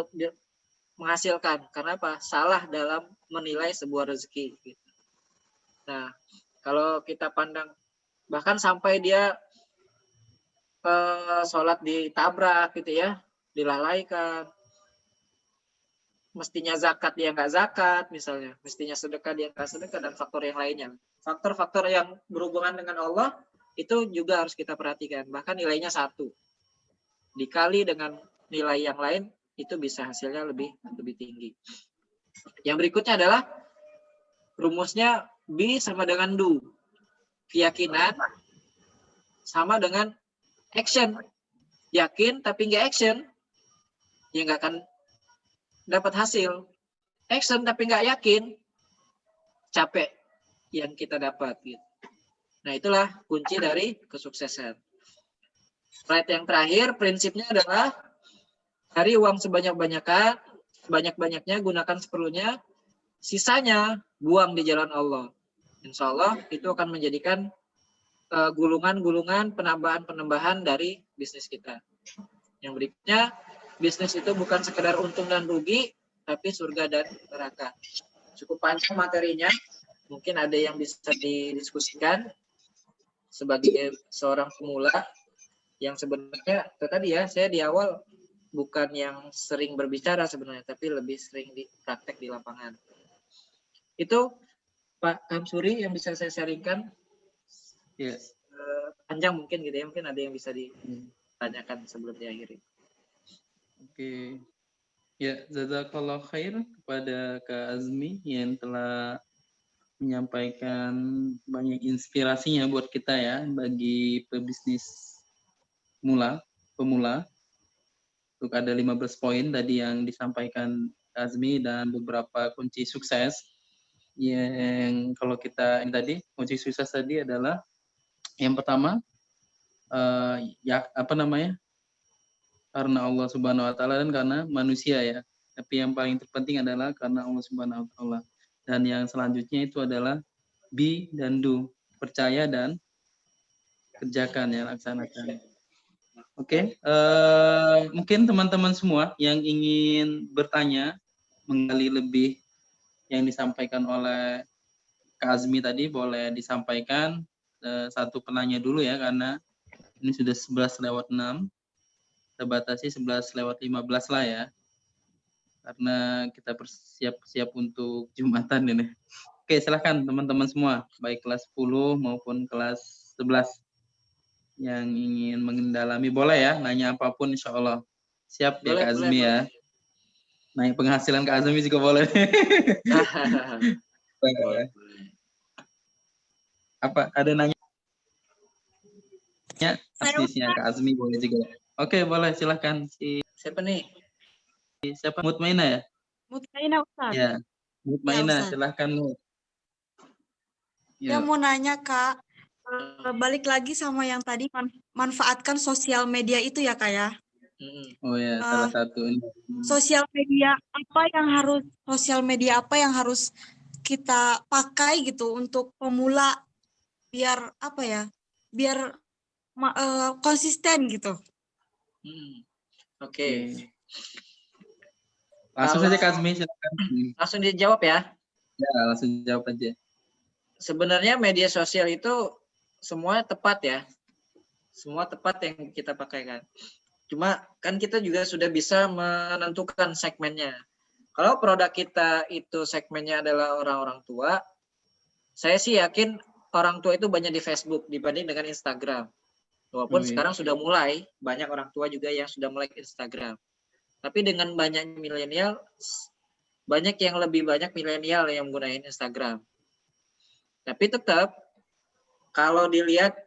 menghasilkan. Karena apa? Salah dalam menilai sebuah rezeki. Gitu. Nah, kalau kita pandang, bahkan sampai dia sholat ditabrak gitu ya, dilalaikan. Mestinya zakat dia nggak zakat misalnya, mestinya sedekah dia nggak sedekah, dan faktor yang lainnya. Faktor-faktor yang berhubungan dengan Allah itu juga harus kita perhatikan. Bahkan nilainya 1 dikali dengan nilai yang lain itu bisa hasilnya lebih tinggi. Yang berikutnya adalah rumusnya B sama dengan do. Keyakinan sama dengan action. Yakin tapi nggak action, ya nggak akan dapat hasil. Action tapi nggak yakin, capek yang kita dapat gitu. Nah, itulah kunci dari kesuksesan. Slide yang terakhir, prinsipnya adalah cari uang sebanyak-banyaknya, sebanyak-banyaknya, gunakan seperlunya, sisanya buang di jalan Allah. Insya Allah itu akan menjadikan gulungan-gulungan, penambahan-penambahan dari bisnis kita. Yang berikutnya, bisnis itu bukan sekedar untung dan rugi, tapi surga dan neraka. Cukup panjang materinya, mungkin ada yang bisa didiskusikan sebagai seorang pemula yang sebenarnya tadi ya, saya di awal bukan yang sering berbicara sebenarnya, tapi lebih sering dipraktek di lapangan. Itu Pak Kamsuri yang bisa saya sharingkan. Yes. Panjang mungkin gitu ya, mungkin ada yang bisa ditanyakan sebelum diakhiri. Oke. Ya, jazakallah khair kepada Kak Azmi yang telah menyampaikan banyak inspirasinya buat kita ya, bagi pebisnis pemula. Untuk ada 15 poin tadi yang disampaikan Kak Azmi dan beberapa kunci sukses. Yang kalau kita yang tadi kunci sukses tadi adalah yang pertama karena Allah Subhanahu wa taala dan karena manusia ya. Tapi yang paling terpenting adalah karena Allah Subhanahu wa taala. Dan yang selanjutnya itu adalah be dan do, percaya dan kerjakan ya, laksanakan. Oke, mungkin teman-teman semua yang ingin bertanya menggali lebih yang disampaikan oleh Kak Azmi tadi boleh disampaikan. Satu penanya dulu ya, karena ini sudah 11:06. Kita batasi 11:15 lah ya, karena kita bersiap-siap untuk Jumatan ini. Oke, silahkan teman-teman semua, baik kelas 10 maupun kelas 11 yang ingin mendalami boleh ya, nanya apapun insya Allah. Siap ya Kak Azmi ya. Naik penghasilan Kak Azmi juga boleh. Apa ada nanya? Aslisnya Kak Azmi boleh juga. Oke, boleh silahkan. Siapa nih? Siapa? Mutmainah ya? Mutmainah Ustaz. Ya, Mutmainah, Ya, silahkan. Ya mau nanya Kak, balik lagi sama yang tadi manfaatkan sosial media itu ya Kak ya. Oh ya, salah satu ini. Sosial media apa yang harus kita pakai gitu untuk pemula biar apa ya? Biar konsisten gitu. Oke. Langsung saja Kak Azmi, silakan. Langsung dijawab ya. Ya, langsung jawab aja. Sebenarnya media sosial itu semua tepat ya. Semua tepat yang kita pakai kan. Cuma kan kita juga sudah bisa menentukan segmennya. Kalau produk kita itu segmennya adalah orang-orang tua, saya sih yakin orang tua itu banyak di Facebook dibanding dengan Instagram. Walaupun sekarang sudah mulai banyak orang tua juga yang sudah mulai Instagram. Tapi dengan banyak milenial, banyak yang lebih banyak milenial yang menggunakan Instagram. Tapi tetap kalau dilihat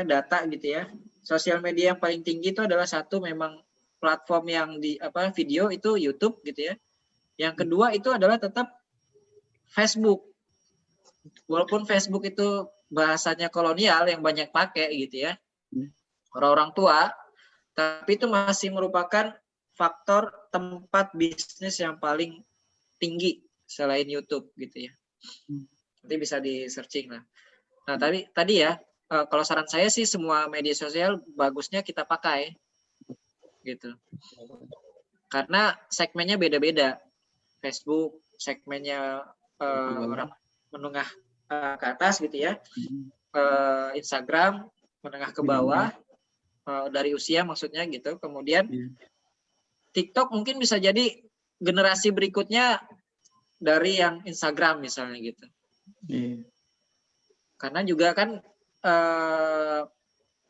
data gitu ya, sosial media yang paling tinggi itu adalah satu memang platform yang video itu YouTube gitu ya. Yang kedua itu adalah tetap Facebook. Walaupun Facebook itu bahasanya kolonial yang banyak pakai gitu ya, orang-orang tua, tapi itu masih merupakan faktor tempat bisnis yang paling tinggi selain YouTube gitu ya. Nanti bisa di searching lah. Nah tadi ya, kalau saran saya sih semua media sosial bagusnya kita pakai gitu, karena segmennya beda-beda. Facebook segmennya orang menengah ke atas gitu ya, Instagram menengah ke bawah, dari usia maksudnya gitu. Kemudian TikTok mungkin bisa jadi generasi berikutnya dari yang Instagram misalnya gitu. Karena juga kan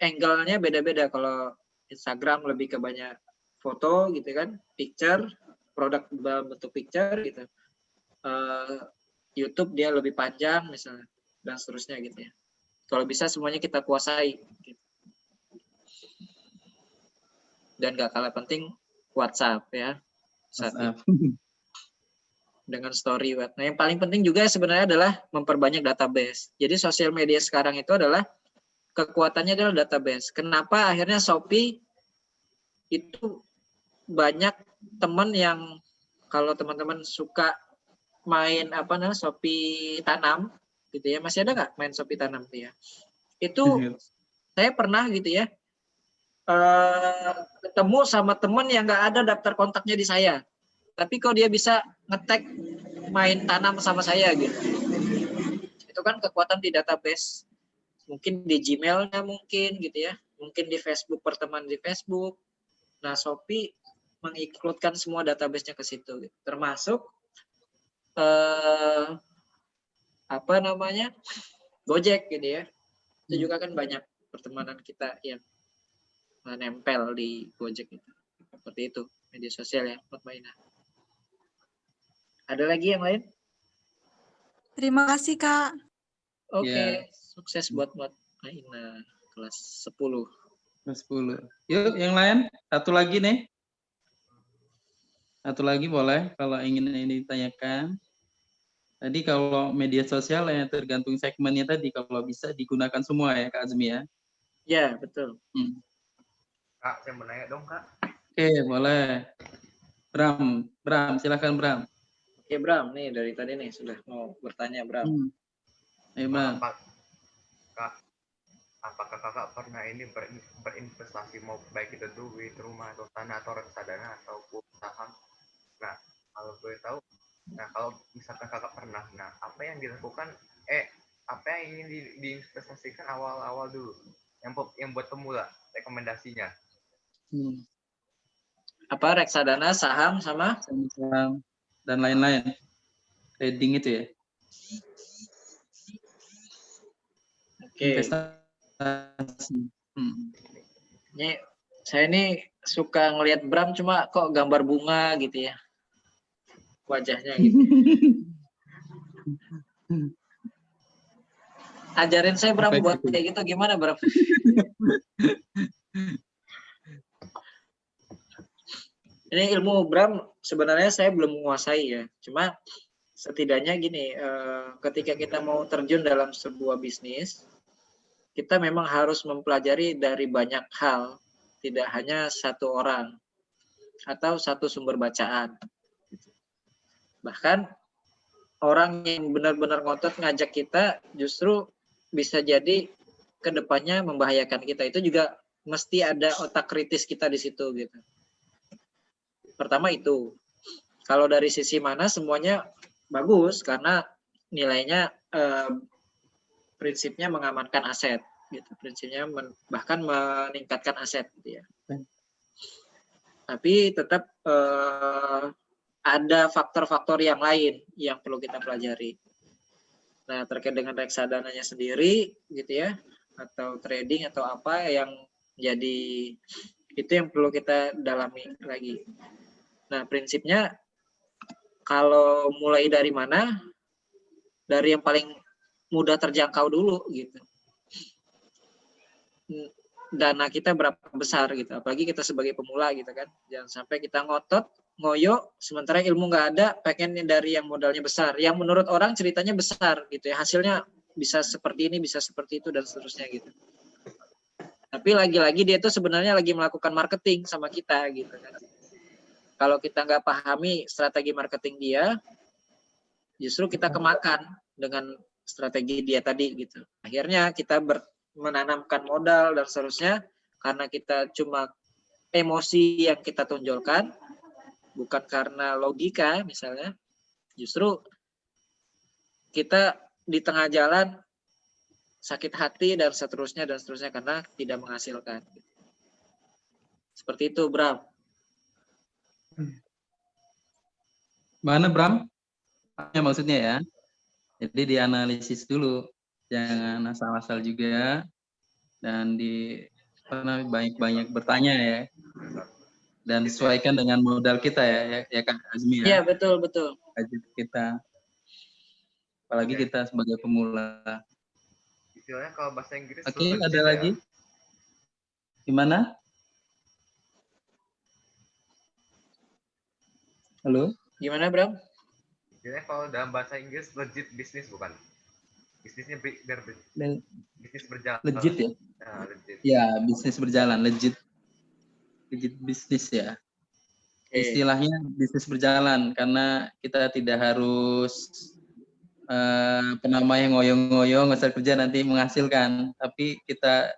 angle-nya beda-beda. Kalau Instagram lebih ke banyak foto gitu kan, picture, produk dalam bentuk picture gitu. YouTube dia lebih panjang misalnya, dan seterusnya gitu ya. Kalau bisa semuanya kita kuasai gitu. Dan gak kalah penting WhatsApp ya. WhatsApp. Dengan story web. Nah, yang paling penting juga sebenarnya adalah memperbanyak database. Jadi sosial media sekarang itu adalah kekuatannya adalah database. Kenapa akhirnya Shopee itu banyak teman yang kalau teman-teman suka main Shopee tanam gitu ya, masih ada nggak main Shopee tanam tuh ya? Itu saya pernah gitu ya ketemu sama teman yang nggak ada daftar kontaknya di saya, tapi kok dia bisa ngetek main tanam sama saya gitu. Itu kan kekuatan di database, mungkin di Gmail-nya mungkin gitu ya, mungkin di Facebook, pertemanan di Facebook. Nah, Shopee mengincludekan semua database-nya ke situ gitu. Termasuk Gojek gitu ya. Itu juga kan banyak pertemanan kita yang menempel di Gojek itu. Seperti itu, media sosial ya, Mutmainah. Ada lagi yang lain? Terima kasih, Kak. Oke, sukses buat Mutmainah kelas 10. Kelas 10. Yuk, yang lain. Satu lagi nih. Satu lagi boleh kalau ingin ini ditanyakan. Tadi kalau media sosial ya tergantung segmennya tadi, kalau bisa digunakan semua ya Kak Azmi ya. Ya, betul. Kak, saya mau nanya dong, Kak. Oke, boleh. Bram, silakan Bram. Oke, Bram, nih dari tadi nih sudah mau bertanya, Bram. Bram. Apakah kakak pernah ini berinvestasi, mau baik itu duit, rumah, atau tanah, atau reksadana, ataupun saham? Nah, kalau boleh tahu, kalau misalkan kakak pernah, apa yang dilakukan, apa yang ingin diinvestasikan awal-awal dulu, yang buat pemula, rekomendasinya? Apa, reksadana, saham, sama? Saham, dan lain-lain. Trading itu ya. Oke. Investasi. Ini saya ini suka ngelihat Bram, cuma kok gambar bunga gitu ya wajahnya gitu. Ajarin saya Bram buat kayak gitu gimana Bram? Ini ilmu Bram sebenarnya saya belum menguasai ya, cuma setidaknya gini, ketika kita mau terjun dalam sebuah bisnis, kita memang harus mempelajari dari banyak hal, tidak hanya satu orang atau satu sumber bacaan. Bahkan orang yang benar-benar ngotot ngajak kita justru bisa jadi kedepannya membahayakan kita. Itu juga mesti ada otak kritis kita di situ gitu. Pertama itu, kalau dari sisi mana semuanya bagus karena nilainya prinsipnya mengamankan aset gitu, prinsipnya bahkan meningkatkan aset gitu ya. Tapi tetap ada faktor-faktor yang lain yang perlu kita pelajari. Nah, terkait dengan reksadananya sendiri gitu ya, atau trading atau apa yang jadi itu yang perlu kita dalami lagi. Nah, prinsipnya kalau mulai dari mana? Dari yang paling mudah terjangkau dulu gitu. Dana kita berapa besar gitu, apalagi kita sebagai pemula gitu kan. Jangan sampai kita ngotot, ngoyo, sementara ilmu nggak ada, pengen dari yang modalnya besar. Yang menurut orang ceritanya besar gitu ya, hasilnya bisa seperti ini, bisa seperti itu, dan seterusnya gitu. Tapi lagi-lagi dia tuh sebenarnya lagi melakukan marketing sama kita gitu kan. Kalau kita nggak pahami strategi marketing dia, justru kita kemakan dengan strategi dia tadi gitu. Akhirnya kita menanamkan modal dan seterusnya karena kita cuma emosi yang kita tonjolkan, bukan karena logika misalnya. Justru kita di tengah jalan sakit hati dan seterusnya karena tidak menghasilkan. Seperti itu, Bram. Mana Bram? Maksudnya ya. Jadi dianalisis dulu, jangan asal-asal juga, dan banyak-banyak bertanya ya, dan sesuaikan dengan modal kita ya Kak Azmi ya. Iya betul. Budget kita, apalagi kita sebagai pemula. Istilahnya kalau bahasa Inggris. Oke, ada lagi? Gimana? Halo? Gimana, Bram? Istilahnya kalau dalam bahasa Inggris legit bisnis bukan? Bisnisnya bisnis berjalan. Legit ya? Nah, legit. Ya, bisnis berjalan, legit bisnis ya. istilahnya bisnis berjalan, karena kita tidak harus yang ngoyong-ngoyong nggak kerja nanti menghasilkan, tapi kita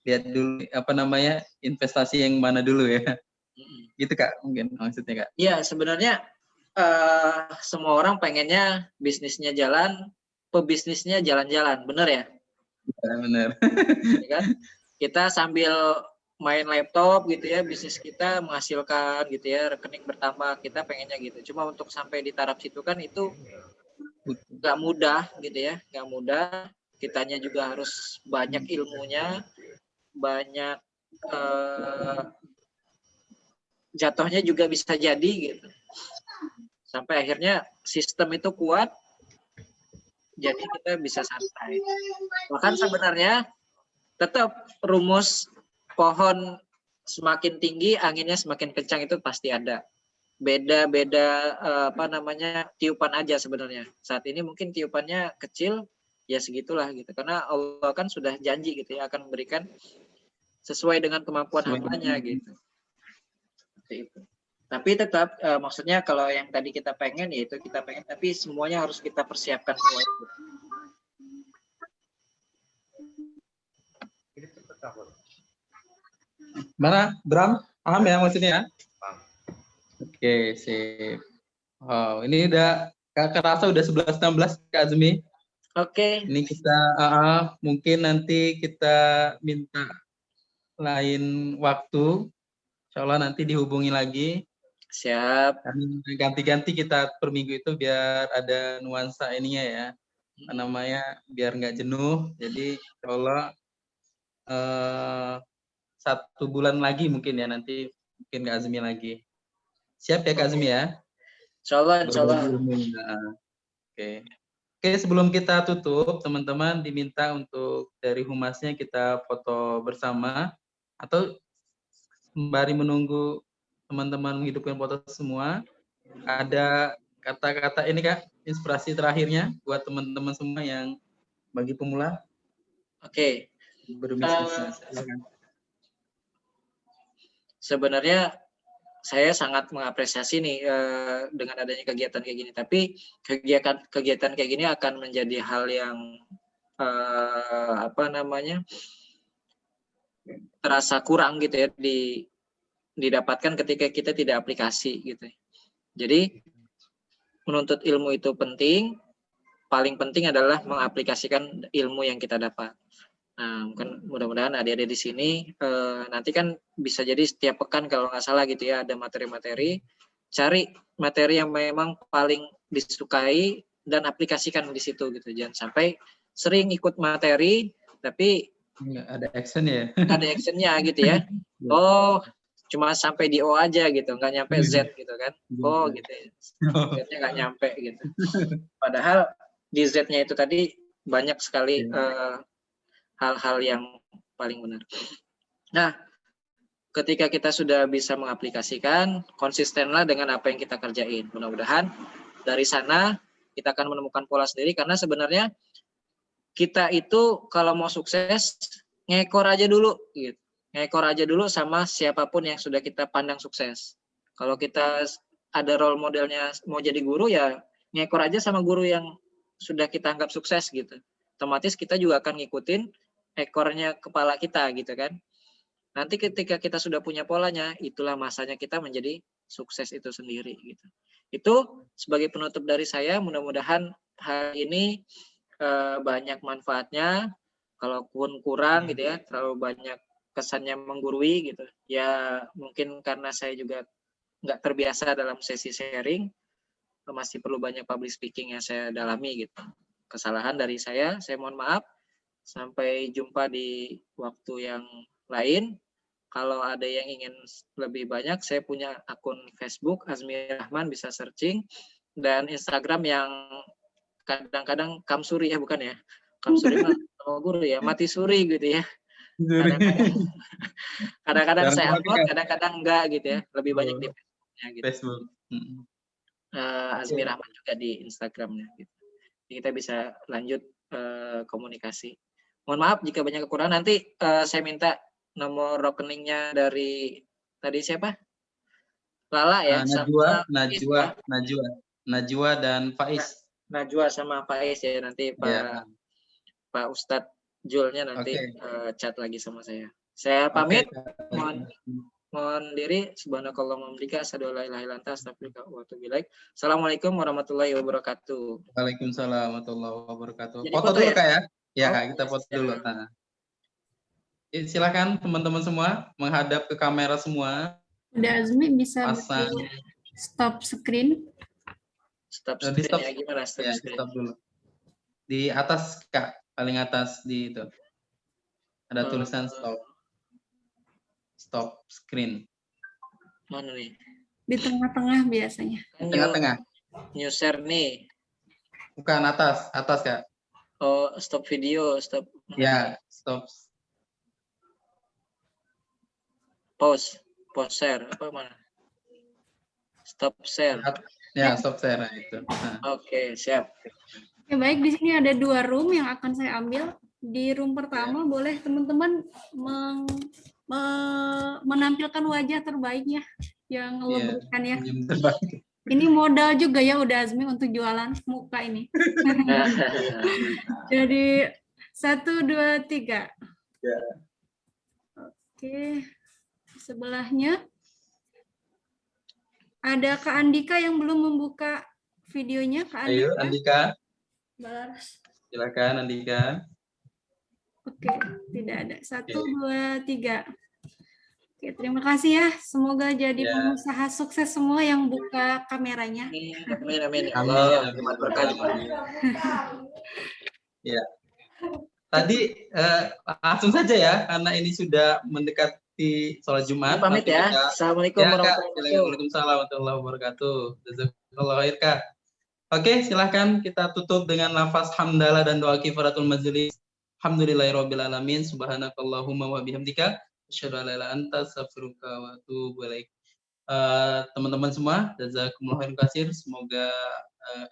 lihat dulu investasi yang mana dulu ya. Gitu Kak, mungkin maksudnya Kak. Iya, sebenarnya semua orang pengennya bisnisnya jalan, pebisnisnya jalan-jalan, bener ya? Bener. Ya kan? Kita sambil main laptop gitu ya, bisnis kita menghasilkan gitu ya, rekening bertambah, kita pengennya gitu. Cuma untuk sampai di taraf situ kan itu nggak mudah gitu ya, nggak mudah. Kitanya juga harus banyak ilmunya, banyak jatuhnya juga bisa jadi gitu. Sampai akhirnya sistem itu kuat, jadi kita bisa santai. Bahkan sebenarnya tetap rumus pohon semakin tinggi, anginnya semakin kencang itu pasti ada. Beda-beda tiupan aja sebenarnya. Saat ini mungkin tiupannya kecil, ya segitulah gitu. Karena Allah kan sudah janji gitu ya, akan memberikan sesuai dengan kemampuan hambanya gitu. Seperti itu. Tapi tetap maksudnya kalau yang tadi kita pengen, ya itu kita pengen, tapi semuanya harus kita persiapkan semua itu. Mana Bram? Paham ya maksudnya? Oke, sip. Wow, ini udah kerasa udah 11.16 Kak Azmi. Oke. Ini kita mungkin nanti kita minta lain waktu. Insya Allah nanti dihubungi lagi. Siap. Ganti-ganti kita per minggu itu biar ada nuansa ininya ya. Biar nggak jenuh. Jadi insya Allah 1 bulan lagi mungkin ya, nanti mungkin Kak Azmi lagi. Siap ya Kak Azmi ya? Insya Allah. Oke, sebelum kita tutup, teman-teman diminta untuk dari humasnya kita foto bersama, atau sembari menunggu teman-teman menghidupkan foto semua, ada kata-kata ini Kak, inspirasi terakhirnya buat teman-teman semua yang bagi pemula. Oke. Berbisnis. Sebenarnya saya sangat mengapresiasi nih dengan adanya kegiatan kayak gini. Tapi kegiatan kayak gini akan menjadi hal yang terasa kurang gitu ya didapatkan ketika kita tidak aplikasi gitu. Jadi menuntut ilmu itu penting. Paling penting adalah mengaplikasikan ilmu yang kita dapat. Nah, mudah-mudahan adik-adik di sini nanti kan bisa jadi setiap pekan kalau nggak salah gitu ya ada materi-materi, cari materi yang memang paling disukai dan aplikasikan di situ gitu. Jangan sampai sering ikut materi tapi nggak ada action ya. Ada actionnya gitu ya. Oh, cuma sampai di O aja gitu, nggak nyampe Z gitu kan. Oh gitu ya. Z-nya nggak nyampe gitu. Padahal di Z-nya itu tadi banyak sekali hal-hal yang paling benar. Nah, ketika kita sudah bisa mengaplikasikan, konsistenlah dengan apa yang kita kerjain. Mudah-mudahan dari sana kita akan menemukan pola sendiri, karena sebenarnya kita itu kalau mau sukses, ngekor aja dulu gitu. Ngekor aja dulu sama siapapun yang sudah kita pandang sukses. Kalau kita ada role modelnya mau jadi guru, ya ngekor aja sama guru yang sudah kita anggap sukses gitu. Otomatis kita juga akan ngikutin ekornya kepala kita gitu kan. Nanti ketika kita sudah punya polanya, itulah masanya kita menjadi sukses itu sendiri gitu. Itu sebagai penutup dari saya, mudah-mudahan hari ini banyak manfaatnya. Kalaupun kurang gitu ya, terlalu banyak kesannya menggurui gitu. Ya mungkin karena saya juga nggak terbiasa dalam sesi sharing, masih perlu banyak public speaking yang saya dalami gitu. Kesalahan dari saya mohon maaf. Sampai jumpa di waktu yang lain. Kalau ada yang ingin lebih banyak, saya punya akun Facebook Azmi Rahman, bisa searching, dan Instagram yang kadang-kadang Kamsuri ya, bukan ya? Kamsuri mah sama guru ya, mati suri gitu ya. Kadang-kadang saya upload, kadang-kadang enggak gitu ya. Lebih banyak di Facebooknya gitu. Facebook. Azmi Rahman juga di Instagramnya gitu. Jadi kita bisa lanjut komunikasi. Mohon maaf jika banyak kekurangan. Nanti saya minta nomor rekeningnya dari tadi siapa? Lala ya, Najwa, sama Faiz ya. Najwa dan Faiz. Najwa sama Faiz ya, nanti Pak Ustadz Julnya nanti chat lagi sama saya. Saya pamit, mohon diri. Subhanakallahumma wa bihamdika asyhadu an la ilaha illa anta astaghfiruka wa atubu ilaik. Assalamualaikum warahmatullahi wabarakatuh. Waalaikumsalam warahmatullahi wabarakatuh. Jadi Foto dulu ya? Kak ya. Ya, kita foto dulu. Nah. Silakan teman-teman semua menghadap ke kamera semua. Udah Azmi bisa pasang stop screen. Stop screen ya, gimana stop screen? Stop dulu. Di atas Kak, paling atas di itu. Ada tulisan stop screen. Mana nih? Di tengah-tengah biasanya. Tengah-tengah. New share nih. Bukan atas Kak. Oh, stop video, stop. Ya, stop. Pause share apa mana? Stop share. Ya, stop share itu. Nah. Oke, siap. Ya baik, di sini ada 2 room yang akan saya ambil. Di room pertama boleh teman-teman menampilkan wajah terbaiknya yang lebihkan ya. Ini modal juga ya udah Azmi untuk jualan muka ini. Jadi 1, 2, 3. Ya. Oke. Sebelahnya ada Kak Andika yang belum membuka videonya. Kak Andika. Ayo Andika. Balas. Silakan Andika. Oke, tidak ada. 1, 2, 3. Oke, terima kasih ya. Semoga jadi pengusaha sukses semua yang buka kameranya. Amin. Allah, berkati. Ya. Tadi langsung saja ya, karena ini sudah mendekati sholat Jumat. Pamit ya. Assalamualaikum warahmatullahi wabarakatuh. Jazakallahu khair Kak. Oke, silahkan kita tutup dengan lafaz hamdalah dan doa kifaratul majlis. Alhamdulillahirabbil alamin. Subhanakallahumma wa bihamdika asyhadu an la ilaha illa anta astaghfiruka wa atubu ilaik. Teman-teman semua, jazakumullahu khairan katsir. Semoga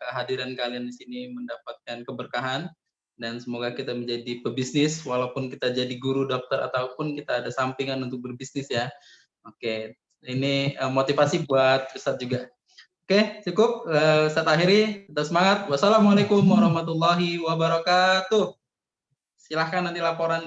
kehadiran kalian di sini mendapatkan keberkahan dan semoga kita menjadi pebisnis walaupun kita jadi guru, dokter ataupun kita ada sampingan untuk berbisnis ya. Oke, ini motivasi buat Ustadz juga. Oke, cukup. Ustadz akhiri. Kita semangat. Wassalamualaikum warahmatullahi wabarakatuh. Silahkan nanti laporan.